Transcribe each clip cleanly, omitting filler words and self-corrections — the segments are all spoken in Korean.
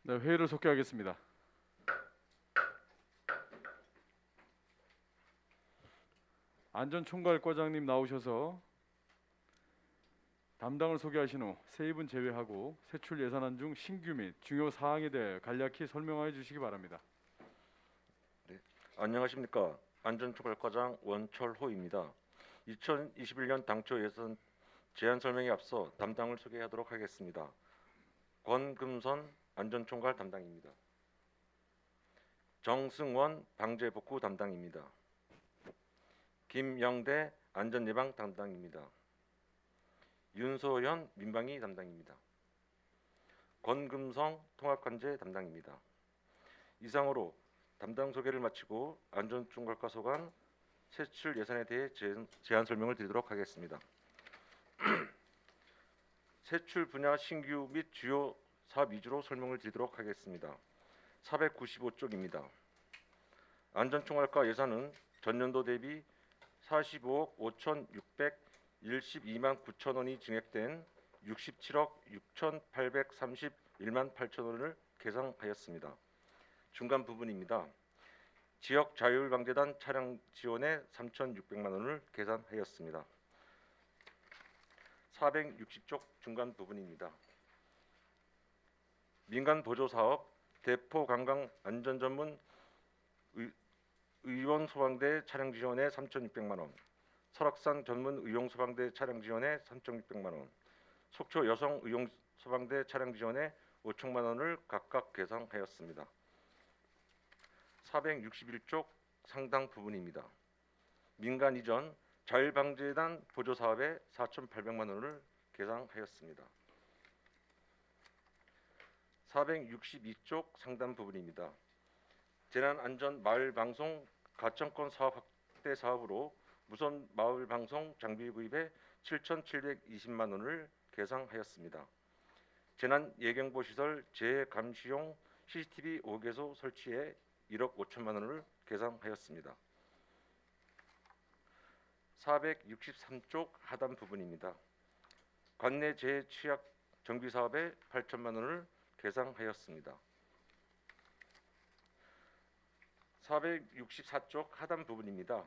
네, 회의를 속개하겠습니다. 안전총괄과장님 나오셔서 담당을 소개하신 후 세 입은 제외하고 세출 예산안 중 신규 및 중요 사항에 대해 간략히 설명하여 주시기 바랍니다. 네, 안녕하십니까. 안전총괄과장 원철호입니다. 2021년 당초 예산 제안 설명에 앞서 담당을 소개하도록 하겠습니다. 권금선 안전총괄 담당입니다. 정승원 방재복구 담당입니다. 김영대 안전예방 담당입니다. 윤소현 민방위 담당입니다. 권금성 통합관제 담당입니다. 이상으로 담당 소개를 마치고 안전총괄과 소관 세출 예산에 대해 제안 설명을 드리도록 하겠습니다. 세출 분야 신규 및 주요 사업 위주로 설명을 드리도록 하겠습니다. 495쪽입니다. 안전총괄과 예산은 전년도 대비 45억 5,612만 9천 원이 증액된 67억 6,831만 8천 원을 계상하였습니다. 중간 부분입니다. 지역 자율방재단 차량 지원에 3,600만 원을 계산하였습니다. 460쪽 중간 부분입니다. 민간 보조 사업 대포 관광 안전 전문 의원 소방대 차량 지원에 3,600만 원, 설악산 전문 의용 소방대 차량 지원에 3,600만 원, 속초 여성 의용 소방대 차량 지원에 5천만 원을 각각 계상하였습니다. 461쪽 상당 부분입니다. 민간 이전 자율방재단 보조 사업에 4,800만 원을 계상하였습니다. 462쪽 상단 부분입니다. 재난안전 마을방송 가청권 사업 확대 사업으로 무선 마을방송 장비 구입에 7,720만 원을 계상하였습니다. 재난 예경보 시설 재감시용 CCTV 5개소 설치에 1억 5천만 원을 계상하였습니다. 463쪽 하단 부분입니다. 관내 재취약 정비 사업에 8천만 원을 계상하였습니다. 464쪽 하단 부분입니다.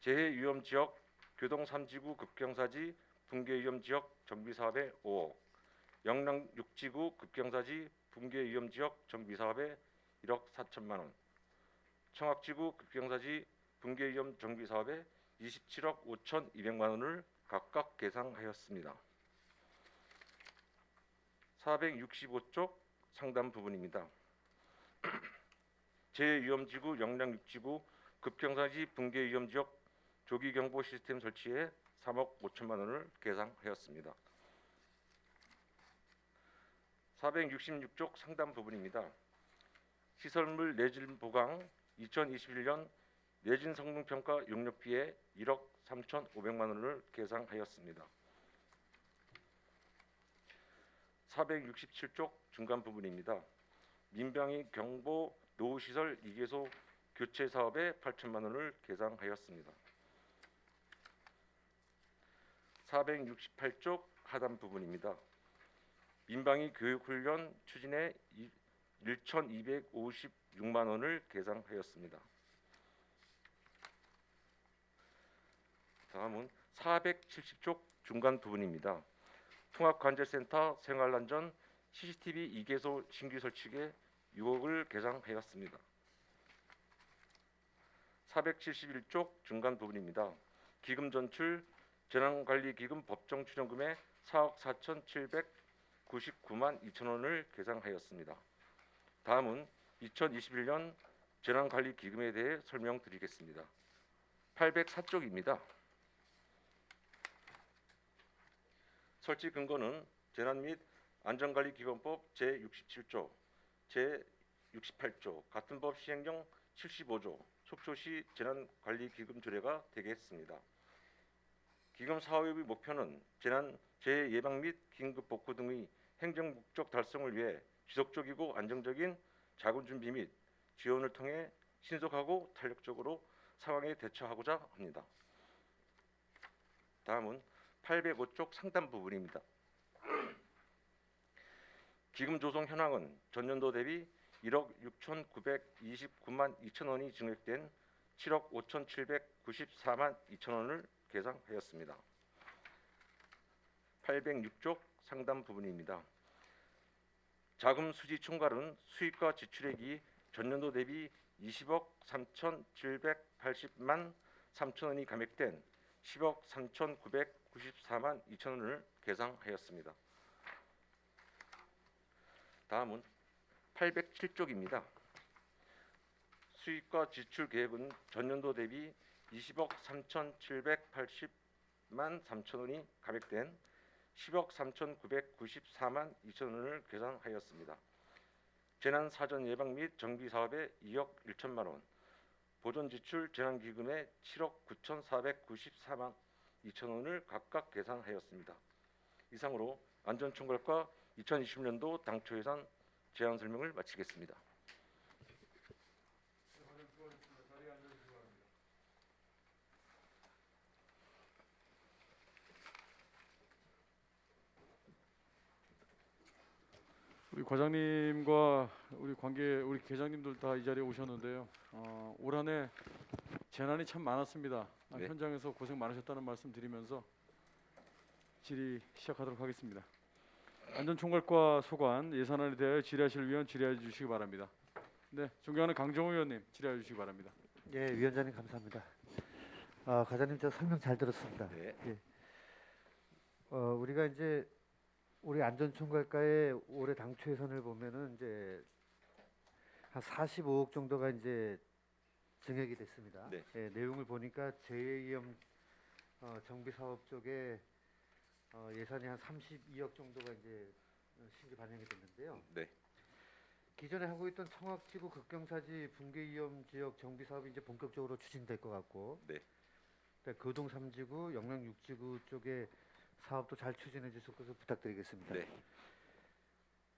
재해위험 지역 교동 3지구 급경사지 붕괴위험 지역 정비 사업에 5억, 영남 6지구 급경사지 붕괴위험 지역 정비 사업에 1억 4천만 원, 청학지구 급경사지 붕괴위험 정비 사업에 27억 5,200만 원을 각각 계상하였습니다. 465쪽 상단 부분입니다. 재해위험지구 영남 6지구 급경사지 붕괴위험지역 조기경보 시스템 설치에 3억 5천만 원을 계상하였습니다. 466쪽 상단 부분입니다. 시설물 내진 보강 2021년 내진 성능평가 용역비에 1억 3,500만 원을 계상하였습니다. 467쪽 중간 부분입니다. 민방위 경보 노후시설 2개소 교체 사업에 8천만 원을 계상하였습니다. 468쪽 하단 부분입니다. 민방위 교육훈련 추진에 1,256만 원을 계상하였습니다. 다음은 470쪽 중간 부분입니다. 통합관제센터 생활안전 CCTV 2개소 신규 설치에 6억을 계상하였습니다. 471쪽 중간 부분입니다. 기금 전출 재난관리기금 법정 출연금에 4억 4,799만 2천 원을 계상하였습니다. 다음은 2021년 재난관리기금에 대해 설명드리겠습니다. 804쪽입니다. 설치 근거는 재난 및 안전관리기금법 제67조, 제68조, 같은 법 시행령 75조, 속초시 재난관리기금조례가 되겠습니다. 기금 사업의 목표는 재난, 재해 예방 및 긴급 복구 등의 행정 목적 달성을 위해 지속적이고 안정적인 자금 준비 및 지원을 통해 신속하고 탄력적으로 상황에 대처하고자 합니다. 다음은 805쪽 상단 부분입니다. 기금 조성 현황은 전년도 대비 1억 6,929만 2천 원이 증액된 7억 5,794만 2천 원을 계상하였습니다. 806쪽 상담 부분입니다. 자금 수지 총괄은 수입과 지출액이 전년도 대비 20억 3,780만 3천 원이 감액된 10억 3,994만 2천 원을 계상하였습니다. 다음은 807쪽입니다. 수입과 지출 계획은 전년도 대비 20억 3,780만 3천 원이 감액된 10억 3,994만 2천 원을 계산하였습니다. 재난 사전 예방 및 정비 사업에 2억 1천만 원, 보존 지출 재난기금에 7억 9,494만 2천 원을 각각 계산하였습니다. 이상으로 안전총괄과 2020년도 당초 예산 제안 설명을 마치겠습니다. 우리 과장님과 우리 계장님들 다 이 자리에 오셨는데요. 올 한해 재난이 참 많았습니다. 네. 현장에서 고생 많으셨다는 말씀 드리면서 질의 시작하도록 하겠습니다. 안전총괄과 소관 예산안에 대하여 질의하실 위원 질의해 주시기 바랍니다. 네, 존경하는 강정호 의원님 질의해 주시기 바랍니다. 예, 위원장님 감사합니다. 과장님 저 설명 잘 들었습니다. 네. 예. 우리가 이제 우리 안전총괄과의 올해 당초 예산을 보면은 이제 한 45억 정도가 이제 증액이 됐습니다. 네. 예, 내용을 보니까 재위험 정비 사업 쪽에 예산이 한 32억 정도가 이제 신규 반영이 됐는데요. 네. 기존에 하고 있던 청학지구 극경사지 붕괴 위험 지역 정비 사업이 이제 본격적으로 추진될 것 같고, 네. 교동 3지구, 영랑 6지구 쪽에 사업도 잘 추진해 주실 것을 부탁드리겠습니다. 네.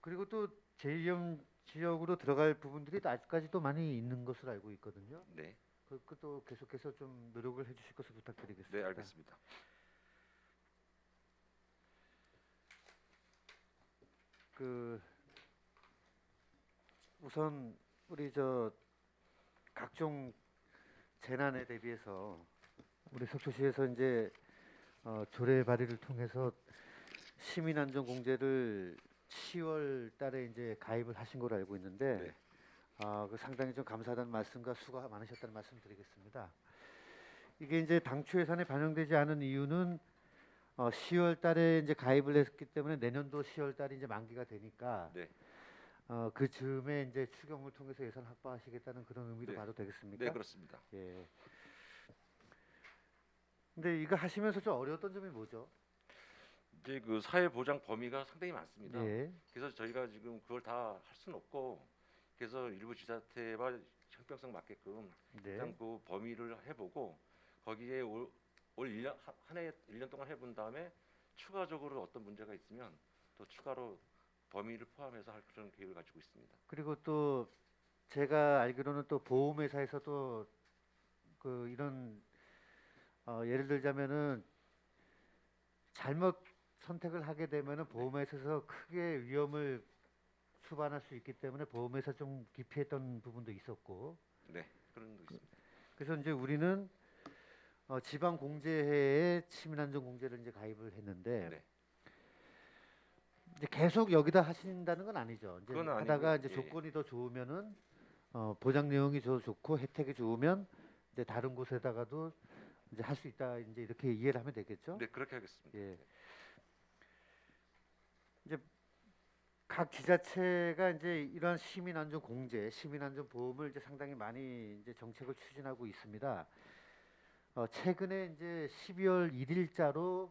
그리고 또 제2형 지역으로 들어갈 부분들이 아직까지도 많이 있는 것으로 알고 있거든요. 네. 그것도 계속해서 좀 노력을 해 주실 것을 부탁드리겠습니다. 네, 알겠습니다. 우선 우리 각종 재난에 대비해서 우리 속초시에서 이제 조례 발의를 통해서 시민안전공제를 10월 달에 이제 가입을 하신 걸로 알고 있는데, 네. 그 상당히 좀 감사하다는 말씀과 수고가 많으셨다는 말씀 드리겠습니다. 이게 이제 당초 예산에 반영되지 않은 이유는 10월 달에 이제 가입을 했기 때문에 내년도 10월 달이 이제 만기가 되니까 네. 그 즈음에 이제 추경을 통해서 예산 확보하시겠다는 그런 의미로 네. 봐도 되겠습니까? 네, 그렇습니다. 예. 근데 이거 하시면서 좀 어려웠던 점이 뭐죠? 이제 그 사회 보장 범위가 상당히 많습니다. 예. 그래서 저희가 지금 그걸 다 할 수는 없고, 그래서 일부 지자체와 형평성 맞게끔 네. 일단 그 범위를 해보고 거기에 올 1년 한 해 1년 동안 해본 다음에 추가적으로 어떤 문제가 있으면 또 추가로 범위를 포함해서 할 그런 계획을 가지고 있습니다. 그리고 또 제가 알기로는 또 보험회사에서도 그 이런 예를 들자면은 잘못 선택을 하게 되면은 보험회사에서 크게 위험을 수반할 수 있기 때문에 보험회사 좀 기피했던 부분도 있었고, 네, 그런 도 있습니다. 그래서 이제 우리는 지방 공제회에 시민안전 공제를 이제 가입을 했는데, 네. 이제 계속 여기다 하신다는 건 아니죠. 이제 그건 하다가 아니고요. 이제 예. 조건이 더 좋으면은 보장 내용이 더 좋고 혜택이 좋으면 이제 다른 곳에다가도 이제 할 수 있다, 이제 이렇게 이해를 하면 되겠죠. 네, 그렇게 하겠습니다. 예. 이제 각 지자체가 이제 이러한 시민안전 공제, 시민안전 보험을 이제 상당히 많이 이제 정책을 추진하고 있습니다. 최근에 이제 12월 1일자로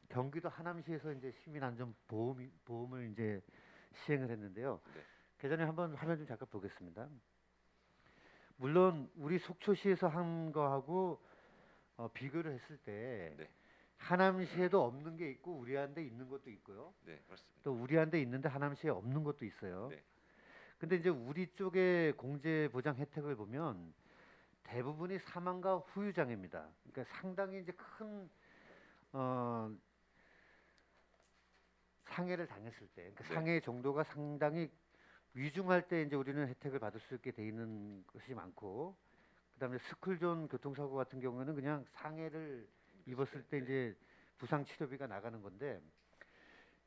경기도 하남시에서 이제 시민안전 보험을 이제 시행을 했는데요. 네. 계전에 한번 화면 좀 잠깐 보겠습니다. 물론 우리 속초시에서 한 거하고 비교를 했을 때 네. 하남시에도 없는 게 있고 우리한테 있는 것도 있고요. 네, 그렇습니다. 또 우리한테 있는데 하남시에 없는 것도 있어요. 네. 근데 이제 우리 쪽의 공제 보장 혜택을 보면 대부분이 사망과 후유장애입니다. 그러니까 상당히 이제 큰 상해를 당했을 때, 그러니까 네. 상해 정도가 상당히 위중할 때 이제 우리는 혜택을 받을 수 있게 돼 있는 것이 많고, 그다음에 스쿨존 교통사고 같은 경우에는 그냥 상해를 입었을 때 이제 부상 치료비가 나가는 건데,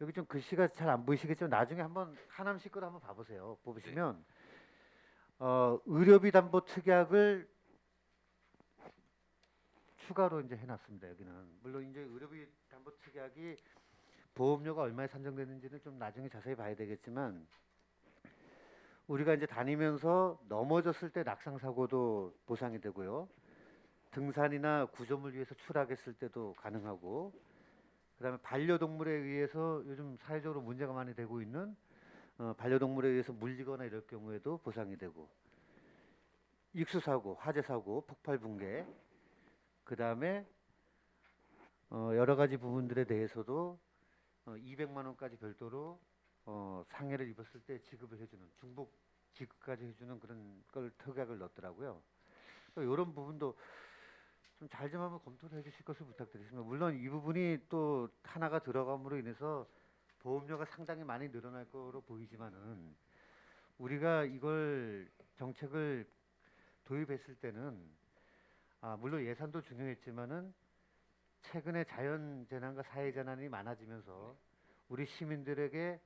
여기 좀 글씨가 잘 안 보이시겠지만 나중에 한번 하남시 거를 한번 봐보세요. 보시면 의료비 담보 특약을 추가로 이제 해놨습니다. 여기는 물론 이제 의료비 담보 특약이 보험료가 얼마에 산정되는지는 좀 나중에 자세히 봐야 되겠지만, 우리가 이제 다니면서 넘어졌을 때 낙상 사고도 보상이 되고요. 등산이나 구조물 위에서 추락했을 때도 가능하고, 그다음에 반려동물에 의해서 요즘 사회적으로 문제가 많이 되고 있는 반려동물에 의해서 물리거나 이럴 경우에도 보상이 되고, 익수사고, 화재사고, 폭발 붕괴, 그다음에 여러 가지 부분들에 대해서도 200만 원까지 별도로 상해를 입었을 때 지급을 해주는, 중복 지급까지 해주는 그런 걸 특약을 넣었더라고요. 이런 부분도 좀 잘 좀 한번 검토를 해주실 것을 부탁드리겠습니다. 물론 이 부분이 또 하나가 들어감으로 인해서 보험료가 상당히 많이 늘어날 거로 보이지만은, 우리가 이걸 정책을 도입했을 때는 물론 예산도 중요했지만은 최근에 자연재난과 사회재난이 많아지면서 우리 시민들에게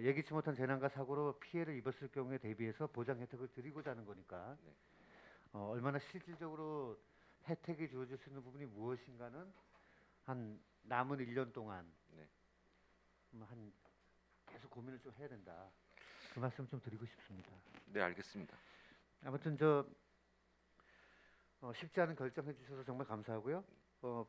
예기치 못한 재난과 사고로 피해를 입었을 경우에 대비해서 보장 혜택을 드리고자 하는 거니까, 네. 얼마나 실질적으로 혜택이 주어질 수 있는 부분이 무엇인가는 한 남은 1년 동안 네. 한 계속 고민을 좀 해야 된다. 그 말씀 좀 드리고 싶습니다. 네, 알겠습니다. 아무튼 쉽지 않은 결정해 주셔서 정말 감사하고요.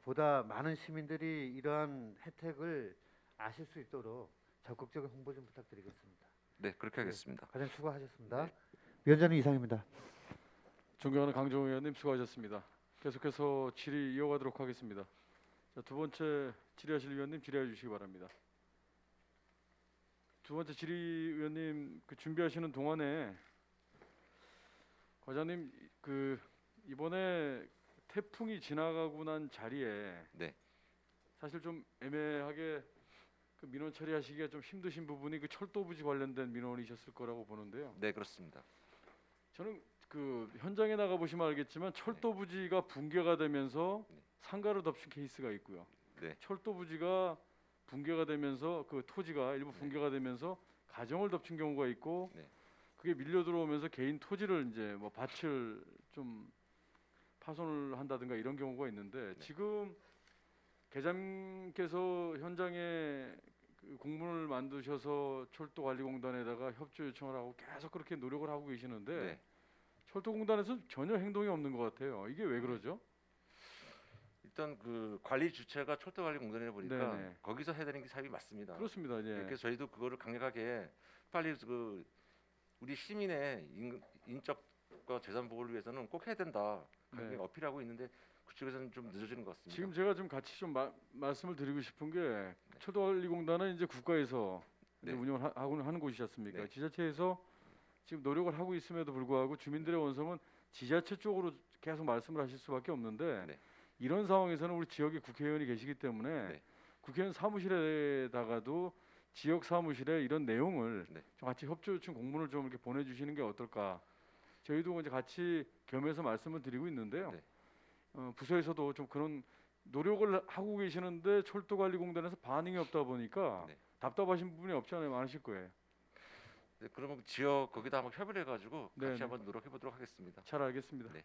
보다 많은 시민들이 이러한 혜택을 아실 수 있도록 적극적인 홍보 좀 부탁드리겠습니다. 네, 그렇게 하겠습니다. 가장 수고하셨습니다. 네. 위원장님 이상입니다. 존경하는 강정호 의원님 수고하셨습니다. 계속해서 질의 이어가도록 하겠습니다. 자, 두 번째 질의하실 위원님 질의해 주시기 바랍니다. 두 번째 질의 위원님 준비하시는 동안에 과장님 이번에 태풍이 지나가고 난 자리에 네. 사실 좀 애매하게 민원 처리하시기가 좀 힘드신 부분이 철도 부지 관련된 민원이셨을 거라고 보는데요. 네, 그렇습니다. 저는 현장에 나가 보시면 알겠지만 철도 부지가 붕괴가 되면서 네. 상가로 덮친 케이스가 있고요. 네. 철도 부지가 붕괴가 되면서 토지가 일부 네. 붕괴가 되면서 가정을 덮친 경우가 있고, 네. 그게 밀려 들어오면서 개인 토지를 이제 밭을 좀 파손을 한다든가 이런 경우가 있는데, 네. 지금 계장께서 현장에 공문을 만드셔서 철도관리공단에다가 협조 요청을 하고 계속 그렇게 노력을 하고 계시는데, 네. 철도공단에서 전혀 행동이 없는 것 같아요. 이게 왜 그러죠? 일단 관리 주체가 철도관리공단이다 보니까 네네. 거기서 해야 되는 게 사업이 맞습니다. 그렇습니다. 예. 그래서 저희도 그거를 강력하게 빨리 우리 시민의 인적과 재산 보호를 위해서는 꼭 해야 된다. 그렇게 네. 어필하고 있는데 그쪽에서는 좀 늦어지는 것 같습니다. 지금 제가 좀 같이 좀 말씀을 드리고 싶은 게, 철도관리공단은 이제 국가에서 이제 네. 운영을 하는 곳이지 않습니까? 네. 지자체에서 지금 노력을 하고 있음에도 불구하고 주민들의 원성은 지자체 쪽으로 계속 말씀을 하실 수밖에 없는데, 네. 이런 상황에서는 우리 지역에 국회의원이 계시기 때문에 네. 국회의원 사무실에다가도 지역 사무실에 이런 내용을 네. 좀 같이 협조 요청 공문을 좀 이렇게 보내주시는 게 어떨까? 저희도 이제 같이 겸해서 말씀을 드리고 있는데요. 네. 부서에서도 좀 그런 노력을 하고 계시는데 철도관리공단에서 반응이 없다 보니까 네. 답답하신 부분이 없지 않아요. 많으실 거예요. 네, 그러면 지역 거기다 한번 협의를 해가지고 네네. 같이 한번 노력해 보도록 하겠습니다. 잘 알겠습니다. 네.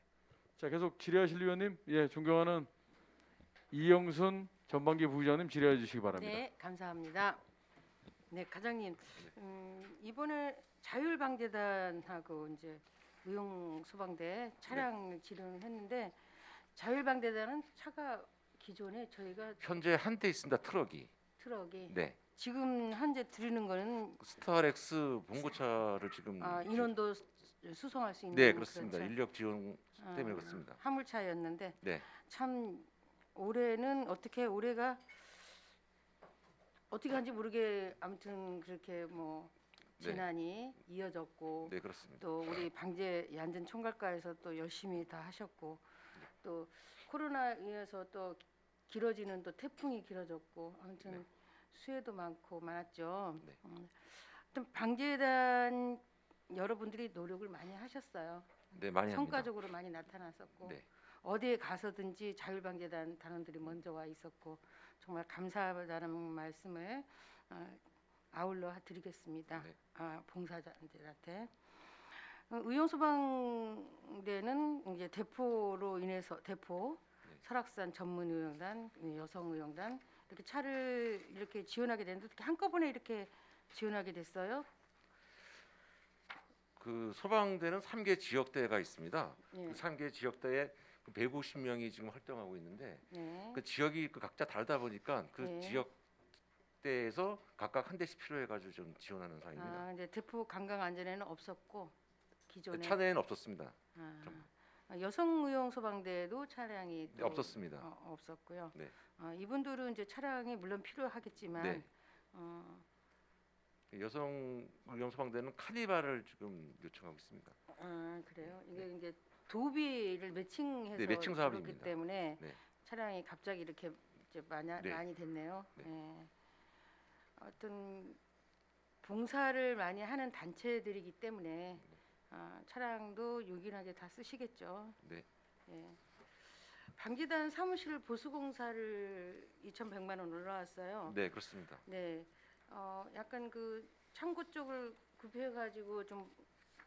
자, 계속 질의하실 위원님, 존경하는 이영순 전반기 부의장님 질의해 주시기 바랍니다. 네, 감사합니다. 네, 과장님, 이번에 자율방재단하고 이제 의용소방대 차량 지원을 했는데, 자율방재단은 차가 기존에 저희가 현재 한 대 있습니다. 트럭이 네. 지금 현재 드리는 거는 스타렉스 봉고차를 지금 인원도 수송할 수 있는 네, 그렇습니다. 그런 차. 인력 지원 때문에 어, 그렇습니다. 화물차였는데 네. 참 올해는 올해가 어떻게 한지 모르게 아무튼 그렇게 네. 재난이 이어졌고, 네, 그렇습니다. 또 우리 방재 얀전 총괄과에서 또 열심히 다 하셨고, 또 코로나 인해서 또 길어지는 또 태풍이 길어졌고, 아무튼 네. 수혜도 많고 많았죠. 네. 하여튼 방재단 여러분들이 노력을 많이 하셨어요. 네, 많이 합니다. 성과적으로 많이 나타났었고 네. 어디에 가서든지 자율방재단 단원들이 먼저 와 있었고 정말 감사하다는 말씀을 아울러 드리겠습니다. 네. 봉사자들한테. 의용소방대는 이제 대포로 인해서 대포, 네. 설악산 전문의용단, 여성의용단 이렇게 차를 이렇게 지원하게 됐는데 어떻게 한꺼번에 이렇게 지원하게 됐어요? 그 소방대는 3개 지역대가 있습니다. 예. 그 3개 지역대에 150명이 지금 활동하고 있는데 네. 그 지역이 각자 다르다 보니까 그 네. 지역대에서 각각 한 대씩 필요해가지고 좀 지원하는 상황입니다. 이제 대포 관광 안전에는 없었고 기존에 차내에는 없었습니다. 여성의용 소방대도 차량이 네, 또 없었습니다. 없었고요. 네. 이분들은 이제 차량이 물론 필요하겠지만 네. 여성 의용소방대는 카니발을 지금 요청하고 있습니다. 그래요. 이게 이제 도비를 매칭해서 네, 매칭 그렇기 사업입니다. 때문에 네. 차량이 갑자기 이렇게 이제 네. 많이 됐네요. 네. 예. 어떤 봉사를 많이 하는 단체들이기 때문에 차량도 요긴하게 다 쓰시겠죠. 네. 예. 방재단 사무실 보수공사를 2,100만 원 올라왔어요. 네, 그렇습니다. 네, 약간 그 창고 쪽을 급해가지고 좀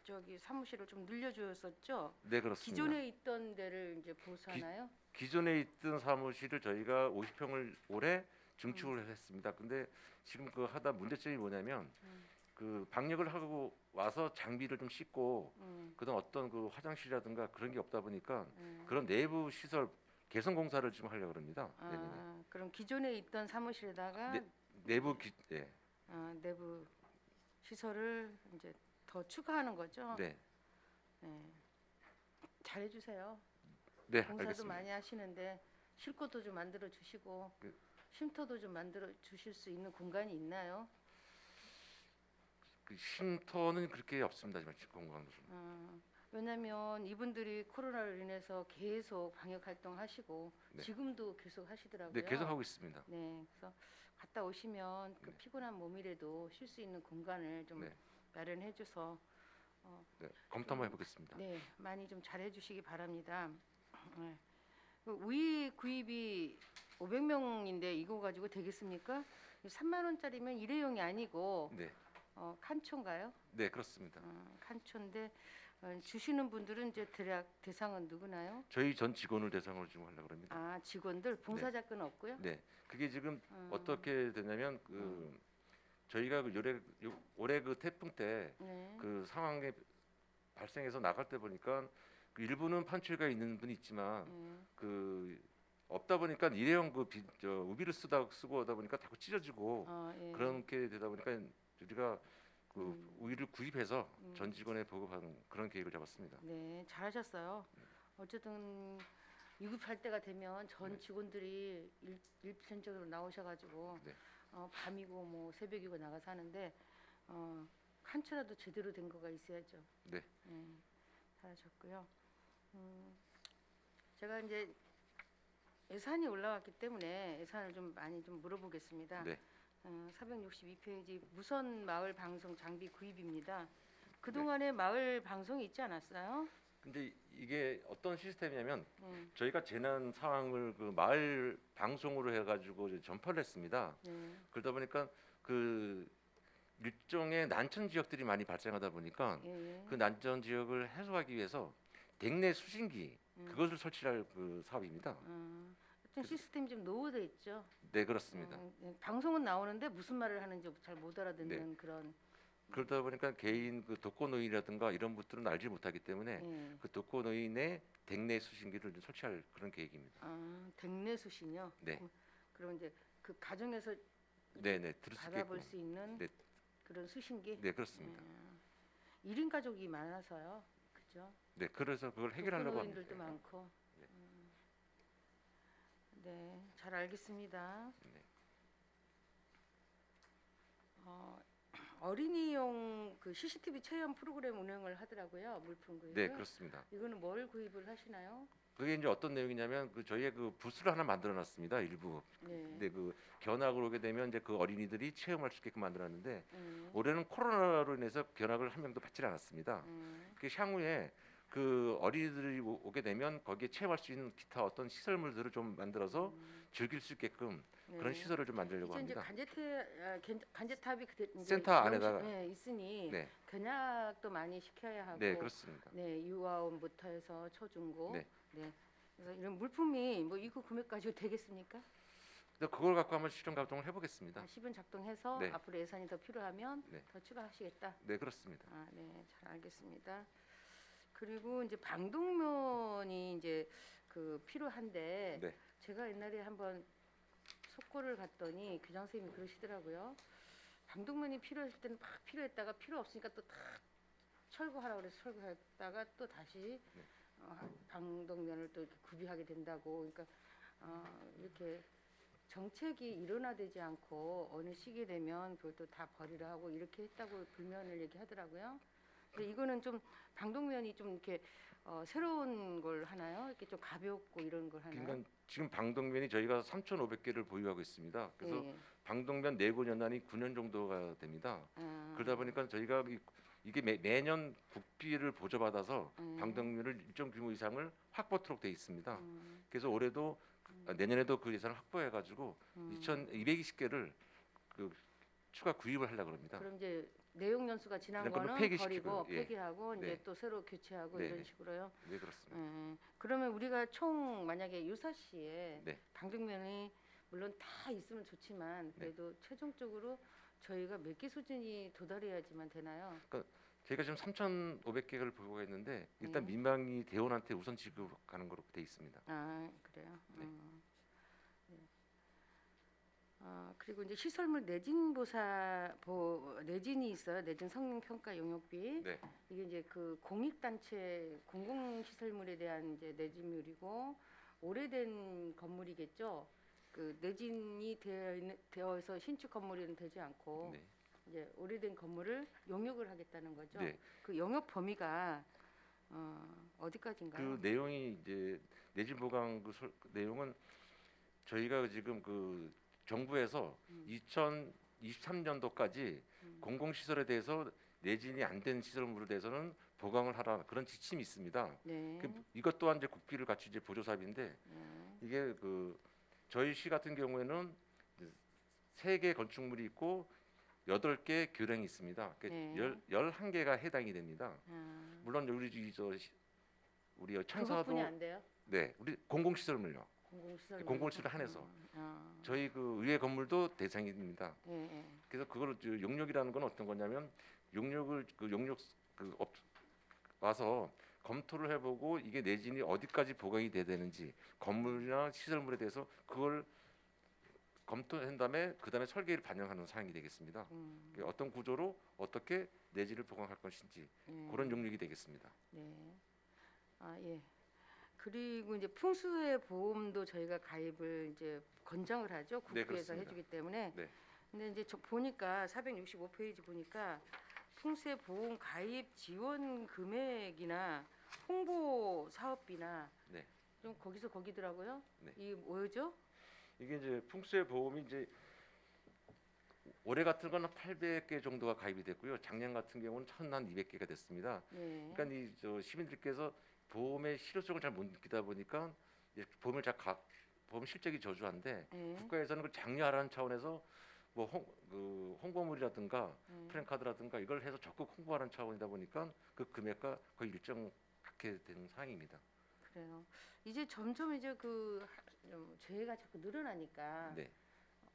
저기 사무실을 좀 늘려주었었죠. 네, 그렇습니다. 기존에 있던 데를 이제 보수하나요? 기존에 있던 사무실을 저희가 50평을 올해 증축을 했습니다. 근데 지금 그 하다 문제점이 뭐냐면 그 방역을 하고 와서 장비를 좀 씻고 그다음 어떤 그 화장실이라든가 그런 게 없다 보니까 그런 내부 시설 개선 공사를 좀 하려고 합니다. 내년에. 그럼 기존에 있던 사무실에다가 내부 예. 내부 시설을 이제 더 추가하는 거죠. 네. 네. 잘해주세요. 네, 봉사도 알겠습니다. 많이 하시는데 쉴 곳도 좀 만들어 주시고 쉼터도 좀 만들어 주실 수 있는 공간이 있나요? 그 쉼터는 그렇게 없습니다. 지금 공간도 좀. 왜냐하면 이분들이 코로나로 인해서 계속 방역 활동하시고 네. 지금도 계속 하시더라고요. 네, 계속 하고 있습니다. 네, 그래서 갔다 오시면 그 네. 피곤한 몸이라도 쉴 수 있는 공간을 좀 네. 마련해줘서 네, 검토 한번 해보겠습니다. 네, 많이 좀 잘해주시기 바랍니다. 네. 그 우이 구입이 500명인데 이거 가지고 되겠습니까? 3만 원짜리면 일회용이 아니고 네, 칸초인가요? 네, 그렇습니다. 칸초인데 주시는 분들은 이제 대략 대상은 누구나요? 저희 전 직원을 대상으로 지금 하려고 합니다. 직원들 봉사자건 없고요. 네, 그게 지금 어떻게 되냐면 저희가 그 올해 그 태풍 때 네. 그 상황에 발생해서 나갈 때 보니까 그 일부는 판출가 있는 분이 있지만 그 없다 보니까 일회용 우비를 쓰고 하다 보니까 자꾸 찢어지고 예. 그렇게 되다 보니까 우리가 그 우유를 구입해서 음. 전 직원에 보급하는 그런 계획을 잡았습니다. 네, 잘하셨어요. 어쨌든 유급할 때가 되면 전 직원들이 일편적으로 나오셔가지고 네. 밤이고 뭐 새벽이고 나가서 하는데 칸초라도 제대로 된 거가 있어야죠. 네. 잘하셨고요. 제가 이제 예산이 올라왔기 때문에 예산을 좀 많이 좀 물어보겠습니다. 네. 462페이지 무선 마을 방송 장비 구입입니다. 그동안에 마을 방송이 있지 않았어요? 근데 이게 어떤 시스템이냐면 네. 저희가 재난 상황을 그 마을 방송으로 해가지고 이제 전파를 했습니다. 네. 그러다 보니까 그 일종의 난천 지역들이 많이 발생하다 보니까 예. 그 난천 지역을 해소하기 위해서 댁내 수신기 그것을 설치할 그 사업입니다. 하여튼 시스템이 좀 노후돼 있죠. 네, 그렇습니다. 방송은 나오는데 무슨 말을 하는지 잘 못 알아듣는 그런. 그러다 보니까 개인 그 독거노인이라든가 이런 분들은 알지 못하기 때문에 예. 그 독거노인의 댁내 수신기를 좀 설치할 그런 계획입니다. 댁내 수신요. 네. 그럼 이제 그 가정에서 네네, 들을 수 받아볼 있게끔. 수 있는 네. 그런 수신기. 네, 그렇습니다. 1인 가족이 많아서요. 그죠? 네, 그래서 그걸 해결하려고 합니다. 독거노인들도 많고. 네. 네, 잘 알겠습니다. 네. 어린이용 그 CCTV 체험 프로그램 운영을 하더라고요. 물품 구입을. 네, 그렇습니다. 이거는 뭘 구입을 하시나요? 그게 이제 어떤 내용이냐면 그 저희의 그 부스를 하나 만들어놨습니다. 일부. 네. 근데 그 견학을 오게 되면 이제 그 어린이들이 체험할 수 있게끔 만들어놨는데 음. 올해는 코로나로 인해서 견학을 한 명도 받질 않았습니다. 그 향후에 그 어린이들이 오게 되면 거기에 체험할 수 있는 기타 어떤 시설물들을 좀 만들어서 즐길 수 있게끔 그런 네. 시설을 좀 만들려고 이제 합니다. 간제탑이 이제 센터 안에다가. 네, 있으니 네, 견학도 많이 시켜야 하고 네 그렇습니다. 네, 유아원부터 해서 초중고. 네. 네. 그래서 이런 물품이 뭐 이거 구매 가지고 되겠습니까? 근데 그걸 갖고 한번 실현 가동을 해보겠습니다. 10은 작동해서 네. 앞으로 예산이 더 필요하면 네. 더 추가하시겠다. 네 그렇습니다. 아, 네, 잘 알겠습니다. 그리고 이제 방독면이 이제 그 필요한데 네. 제가 옛날에 한번 속고를 갔더니 교장 선생님이 그러시더라고요. 방독면이 필요했을 때는 막 필요했다가 필요 없으니까 또 다 철거하라고 그래서 철거했다가 또 다시 네. 방독면을 또 이렇게 구비하게 된다고. 그러니까 이렇게 정책이 일원화되지 않고 어느 시기에 되면 그것도 다 버리라 하고 이렇게 했다고 불면을 얘기하더라고요. 근데 이거는 좀 방독면이 좀 이렇게 새로운 걸 하나요? 이렇게 좀 가볍고 이런 걸 하나요? 그러니까 지금 방독면이 저희가 3,500개를 보유하고 있습니다. 그래서 예, 예. 방독면 내고 연한이 9년 정도가 됩니다. 아, 그러다 보니까 저희가 이게 매년 국비를 보조받아서 방독면을 일정 규모 이상을 확보토록 돼 있습니다. 그래서 올해도 내년에도 그 예산을 확보해가지고 2,220개를 그 추가 구입을 하려고 합니다. 그럼 이제 내용 연수가 지난 그런 걸로 거는 폐기시키고요. 버리고 예. 폐기하고 이제 네. 또 새로 교체하고 네, 이런 네. 식으로요. 네 그렇습니다. 그러면 우리가 총 만약에 유사시에 네. 방독면이 물론 다 있으면 좋지만 그래도 최종적으로 저희가 몇 개 수준이 도달해야지만 되나요? 저희가 지금 3,500개를 보유가 있는데 일단 네. 민방위 대원한테 우선 지급하는 거로 돼 있습니다. 아, 그래요. 네. 네. 그리고 이제 시설물 내진이 있어요. 내진 성능 평가 용역비. 네. 이게 이제 그 공익단체 공공시설물에 대한 이제 내진율이고 오래된 건물이겠죠. 그 내진이 되어서 신축 건물은 되지 않고 네. 이제 오래된 건물을 용역을 하겠다는 거죠. 네. 그 용역 범위가 어디까지인가요? 그 내용이 이제 내진 보강 그 내용은 저희가 지금 그 정부에서 2023년도까지 공공시설에 대해서 내진이 안 된 시설물에 대해서는 보강을 하라 그런 지침이 있습니다. 네. 이것 또한 이제 국비를 같이 이제 보조 사업인데 네. 이게 그 저희 시 같은 경우에는 3개 건축물이 있고 8개 교량이 있습니다. 네. 11개가 해당이 됩니다. 물론 우리 그것뿐이 청사도 안 돼요? 네, 우리 공공시설물요. 공공시설 한해서 저희 그 의회 건물도 대상입니다. 예, 예. 그래서 그걸 용역이라는 건 어떤 거냐면 용역을 와서 검토를 해보고 이게 내진이 어디까지 보강이 돼야 되는지 건물이나 시설물에 대해서 그걸 검토한 다음에 그 다음에 설계를 반영하는 사항이 되겠습니다. 어떤 구조로 어떻게 내진을 보강할 것인지 그런 용역이 되겠습니다. 네. 예. 그리고 이제 풍수해 보험도 저희가 가입을 이제 권장을 하죠. 네, 국회에서 그렇습니다. 해주기 때문에. 네. 근데 이제 저 보니까 465페이지 보니까 풍수해 보험 가입 지원 금액이나 홍보 사업비나 네. 좀 거기서 거기더라고요. 네. 이게 뭐죠? 이게 이제 풍수의 보험이 이제 올해 같은 거는 800개 정도가 가입이 됐고요. 작년 같은 경우는 1,200개가 됐습니다. 네. 그러니까 이 시민들께서 보험의 실효성을 잘 못 느끼다 보니까 보험 실적이 저조한데 네. 국가에서는 그걸 장려하라는 차원에서 뭐 홍보물이라든가 프랜카드라든가 이걸 해서 적극 홍보하는 차원이다 보니까 그 금액과 거의 일정 갖게 되는 상황입니다. 그래요. 이제 점점 이제 죄가 자꾸 늘어나니까 네.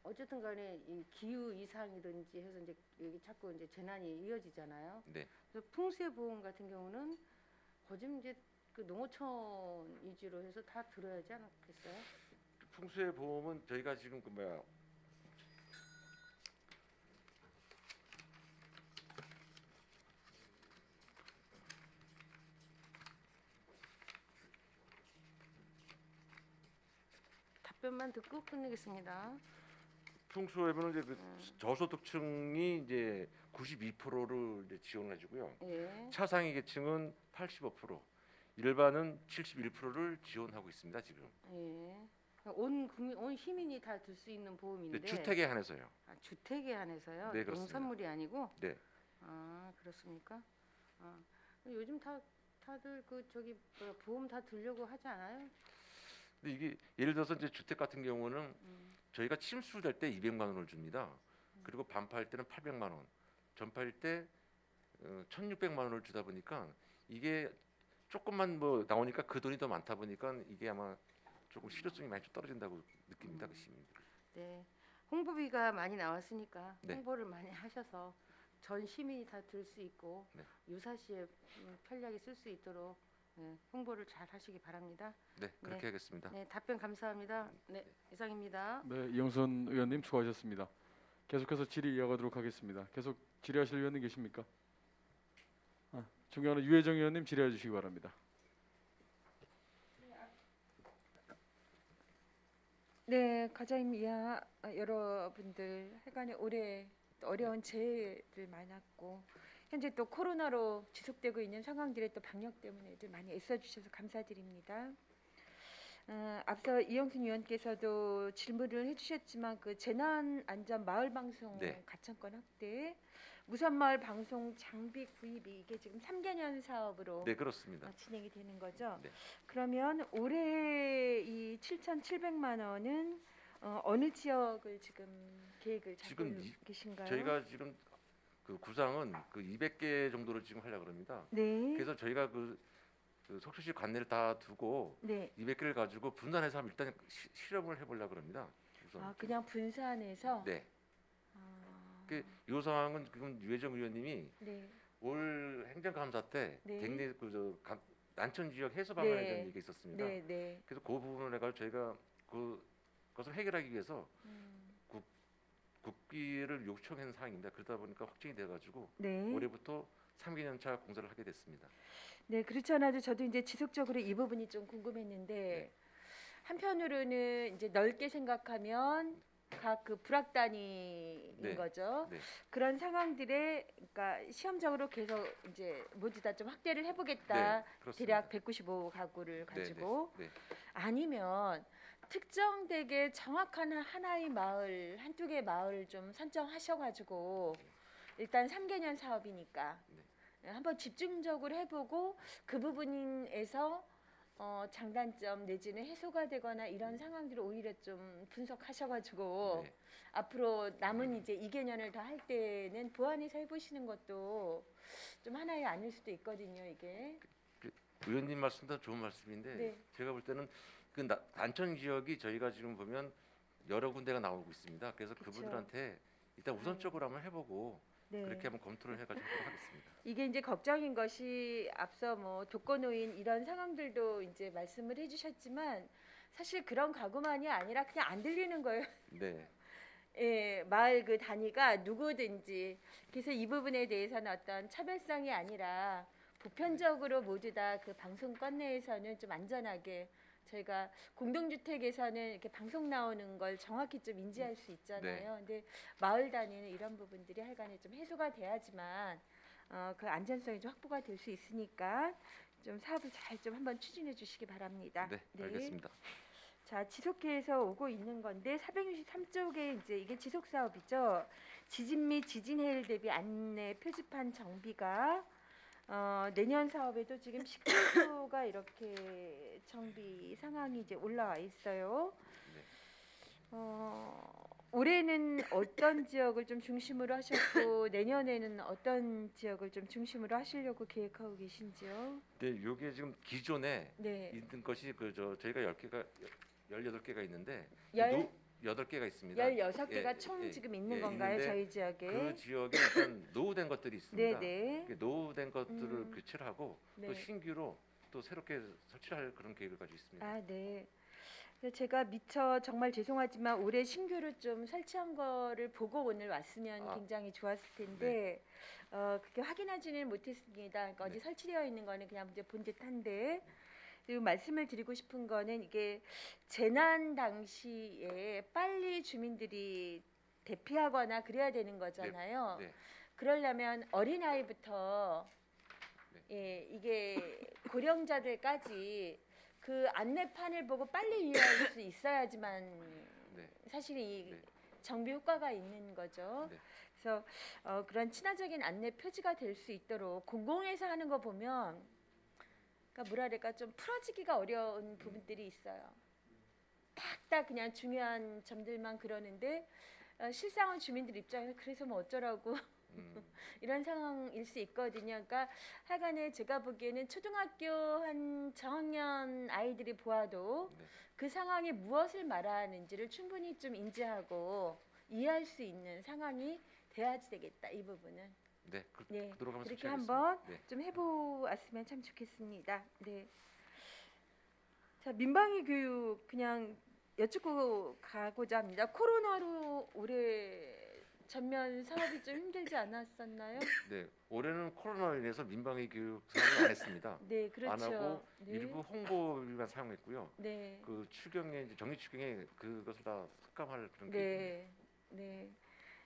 어쨌든 간에 이 기후 이상이든지 해서 이제 여기 자꾸 이제 재난이 이어지잖아요. 네. 그래서 풍수해 보험 같은 경우는 거짓 이제 그 농어촌 위주로 해서 다 들어야지 않겠어요? 풍수의 보험은 저희가 지금 답변만 듣고 끝내겠습니다. 풍수에는 이제 저소득층이 이제 92%를 이제 지원해 주고요. 예. 차상위 계층은 85%, 일반은 71%를 지원하고 있습니다 지금. 예. 온 시민이 다 들 수 있는 보험인데 네, 주택에 한해서요. 주택에 한해서요. 네, 그렇습니다. 농산물이 아니고. 네. 아 그렇습니까? 아, 요즘 다들 그 저기 뭐야, 보험 다 들려고 하지 않아요? 근데 이게 예를 들어서 이제 주택 같은 경우는 음, 저희가 침수될 때 200만 원을 줍니다. 그리고 반파할 때는 800만 원, 전파할 때 1,600만 원을 주다 보니까 이게 조금만 뭐 나오니까 그 돈이 더 많다 보니까 이게 아마 조금 실효성이 많이 좀 떨어진다고 느낍니다, 그 시민들. 네. 홍보비가 많이 나왔으니까 네. 홍보를 많이 하셔서 전 시민이 다 들 수 있고 네. 유사시에 편리하게 쓸 수 있도록 홍보를 잘 하시기 바랍니다. 네, 그렇게 네. 하겠습니다. 네, 답변 감사합니다. 네, 이상입니다. 네, 이영선 의원님 수고하셨습니다. 계속해서 질의 이어가도록 하겠습니다. 계속 질의하실 의원님 계십니까? 존경하는 유혜정 의원님 질의해 주시기 바랍니다. 네, 과장님 이하 여러분들 하여간에 올해 또 어려운 재해를 만났고 현재 또 코로나로 지속되고 있는 상황들의 또 방역 때문에들 많이 애써주셔서 감사드립니다. 앞서 이영순 의원께서도 질문을 해주셨지만 그 재난안전 마을방송 네. 가창권 확대, 무선마을 방송 장비 구입이 이게 지금 3개년 사업으로 네, 그렇습니다. 진행이 되는 거죠. 네. 그러면 올해 이 7,700만 원은 어느 지역을 지금 계획을 잡고 지금 계신가요? 저희가 지금 그 구상은 그 200개 정도로 지금 하려고 합니다. 네. 그래서 저희가 그 속초시 관내를 다 두고 네. 200개를 가지고 분산해서 한번 일단 실험을 해보려고 합니다. 우선. 아, 그냥 분산해서. 네. 아, 이 상황은 지금 유혜정 의원님이 네. 올 행정감사 때 네. 갱내 난천 지역 해소 방안에 네. 대한 얘기가 있었습니다. 네, 네. 그래서 그 부분을 해가지고 저희가 그것을 해결하기 위해서 음, 국비를 요청한 사항입니다. 그러다 보니까 확정이 돼가지고 네. 올해부터 3개년차 공사를 하게 됐습니다. 네, 그렇지 않아도 저도 이제 지속적으로 이 부분이 좀 궁금했는데 네. 한편으로는 이제 넓게 생각하면 각 그 불악 단위인 네. 거죠. 네. 그런 상황들에 그러니까 시험적으로 계속 이제 모두 다 좀 확대를 해보겠다. 네, 그렇습니다. 대략 195 가구를 네, 가지고 네, 네. 아니면 특정되게 정확한 하나의 마을 한두 개 마을 좀 선정하셔가지고 일단 3개년 사업이니까 한번 집중적으로 해보고 그 부분에서 장단점 내지는 해소가 되거나 이런 상황들을 오히려 좀 분석하셔가지고 네. 앞으로 남은 이제 2개년을 더 할 때는 보완해서 해보시는 것도 좀 하나의 아닐 수도 있거든요, 이게. 의원님 말씀도 좋은 말씀인데 네. 제가 볼 때는 그 난천 지역이 저희가 지금 보면 여러 군데가 나오고 있습니다. 그래서 그쵸. 그분들한테 일단 우선적으로 한번 해보고 네. 그렇게 한번 검토를 해가지고 하도록 하겠습니다. 이게 이제 걱정인 것이 앞서 뭐 독거노인 이런 상황들도 이제 말씀을 해주셨지만 사실 그런 가구만이 아니라 그냥 안 들리는 거예요. 네, 예, 마을 그 단위가 누구든지 그래서 이 부분에 대해서는 어떤 차별성이 아니라 보편적으로 모두 다 그 방송권 내에서는 좀 안전하게 저희가 공동주택에서는 이렇게 방송 나오는 걸 정확히 좀 인지할 수 있잖아요. 근데 마을 단위는 이런 부분들이 하여간에 좀 해소가 돼야지만 그 안전성이 좀 확보가 될 수 있으니까 좀 사업을 잘 좀 한번 추진해 주시기 바랍니다. 네, 알겠습니다. 자, 지속해서 오고 있는 건데 463쪽에 이제 이게 지속 사업이죠. 지진 및 지진 해일 대비 안내 표지판 정비가 내년 사업에도 지금 10%가 이렇게 정비 상황이 이제 올라와 있어요. 네. 올해는 어떤 지역을 좀 중심으로 하셨고 내년에는 어떤 지역을 좀 중심으로 하시려고 계획하고 계신지요? 네, 이게 지금 기존에 네. 있는 것이 저희가 18개가 있는데 열- 8개가 있습니다. 16개가 예, 총 예, 지금 있는 예, 건가요? 있는데 저희 지역에? 그 지역에 일단 노후된 것들이 있습니다. 네네. 그 노후된 것들을 음. 교체를 하고 네. 또 신규로 또 새롭게 설치할 그런 계획을 가지고 있습니다. 아, 네. 그래서 제가 미처 정말 죄송하지만 올해 신규로 좀 설치한 거를 보고 오늘 왔으면 아. 굉장히 좋았을 텐데 그렇게 확인하지는 못했습니다. 그러니까 어디 네. 설치되어 있는 거는 그냥 이제 본 듯한데 그리고 말씀을 드리고 싶은 거는 이게 재난 당시에 빨리 주민들이 대피하거나 그래야 되는 거잖아요. 네. 그러려면 어린아이부터 예, 이게 고령자들까지 그 안내판을 보고 빨리 이해할 수 있어야지만 네. 사실 이 네. 정비 효과가 있는 거죠. 네. 그래서 그런 친화적인 안내 표지가 될 수 있도록 공공에서 하는 거 보면 그러니까 뭐랄까 좀 풀어지기가 어려운 부분들이 있어요. 딱딱 그냥 중요한 점들만 그러는데 실상은 주민들 입장에서 그래서 뭐 어쩌라고 이런 상황일 수 있거든요. 그러니까 하여간에 제가 보기에는 초등학교 한 저학년 아이들이 보아도 네. 그 상황이 무엇을 말하는지를 충분히 좀 인지하고 이해할 수 있는 상황이 돼야지 되겠다. 이 부분은. 네. 네. 그도록 한번 그렇게 설치하겠습니다. 한번 네. 좀 해보았으면 참 좋겠습니다. 네. 자, 민방위 교육 그냥 여쭙고 가고자 합니다. 코로나로 올해 전면 사업이 좀 힘들지 않았었나요? 네. 올해는 코로나로 인해서 민방위 교육 사업을 안 했습니다. 네, 그렇죠. 안 하고 네. 일부 홍보비만 사용했고요. 네. 그 추경에 이제 정기 추경에 그것을 다 삭감할 그런 계획입니다. 네. 네.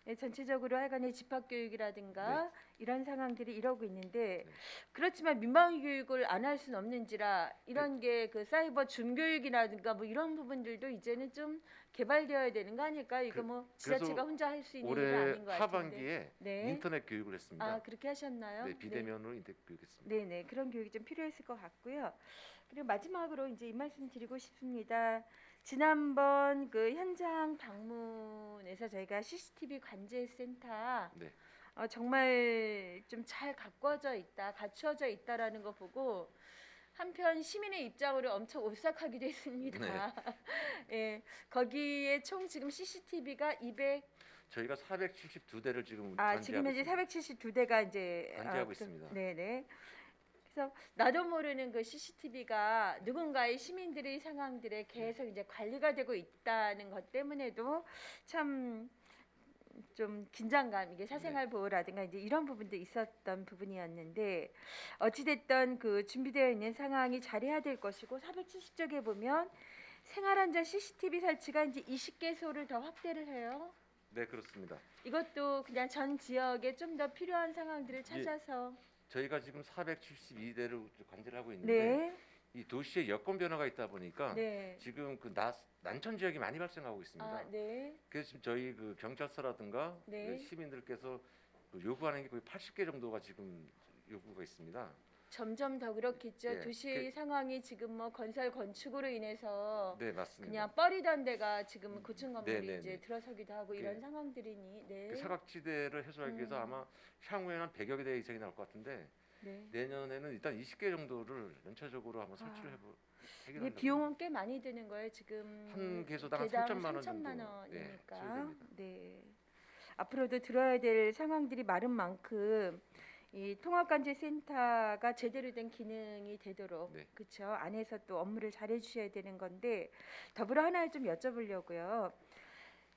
네, 전체적으로 하여간에 집합 교육이라든가 이런 상황들이 이러고 있는데 네. 그렇지만 민방위 교육을 안 할 수는 없는지라 이런 게 그 사이버 준교육이라든가 뭐 이런 부분들도 이제는 좀 개발되어야 되는 거 아닐까? 이거 뭐 지자체가 그래서 혼자 할 수 있는 일은 올해 아닌 것 같은데. 하반기에 네. 인터넷 교육을 했습니다. 아, 그렇게 하셨나요? 네, 비대면으로 인터넷 교육했습니다. 네, 네. 그런 교육이 좀 필요했을 것 같고요. 그리고 마지막으로 이제 이 말씀 드리고 싶습니다. 지난번 그 현장 방문에서 저희가 CCTV 관제 센터 네. 정말 좀 잘 가꿔져 있다, 갖추어져 있다라는 거 보고 한편 시민의 입장으로 엄청 오싹하기도 했습니다. 예, 거기에 총 지금 CCTV가 200 저희가 472대를 지금 지금 현재 있습니다. 472대가 이제 관제하고 있습니다. 네네. 그래서 나도 모르는 그 CCTV가 누군가의 시민들의 상황들에 계속 이제 관리가 되고 있다는 것 때문에도 참 좀 긴장감, 이게 사생활 보호라든가 이제 이런 부분도 있었던 부분이었는데 어찌됐든 그 준비되어 있는 상황이 잘해야 될 것이고 470쪽에 보면 생활안전 CCTV 설치가 이제 20개소를 더 확대를 해요. 네, 그렇습니다. 이것도 그냥 전 지역에 좀 더 필요한 상황들을 찾아서 저희가 지금 472대를 관제를 하고 있는데 네, 이 도시에 여건 변화가 있다 보니까 네, 지금 그 난천 지역이 많이 발생하고 있습니다. 네, 그래서 지금 저희 그 경찰서라든가 네. 그 시민들께서 그 요구하는 게 거의 80개 정도가 지금 요구가 있습니다. 점점 더 그렇겠죠. 예, 도시 상황이 지금 뭐 건설 건축으로 인해서 네, 맞습니다. 그냥 뻘이던 데가 지금 고층 건물이 네, 이제 네. 들어서기도 하고 그- 이런 상황들이니, 네, 그 사각지대를 해소하기 위해서 아마 향후에는 한 100여 개 이상이 나올 것 같은데 네. 내년에는 일단 20개 정도를 연차적으로 한번 설치를 이게 해결하려고 비용은 꽤 많이 드는 거예요. 지금 한 개소당 한 개당 3천만 원 정도 3천만 네, 원이니까. 소요됩니다. 네. 앞으로도 들어야 될 상황들이 많은 만큼 이 통합관제센터가 제대로 된 기능이 되도록 네. 그렇죠. 안에서 또 업무를 잘해 주셔야 되는 건데 더불어 하나 좀 여쭤보려고요.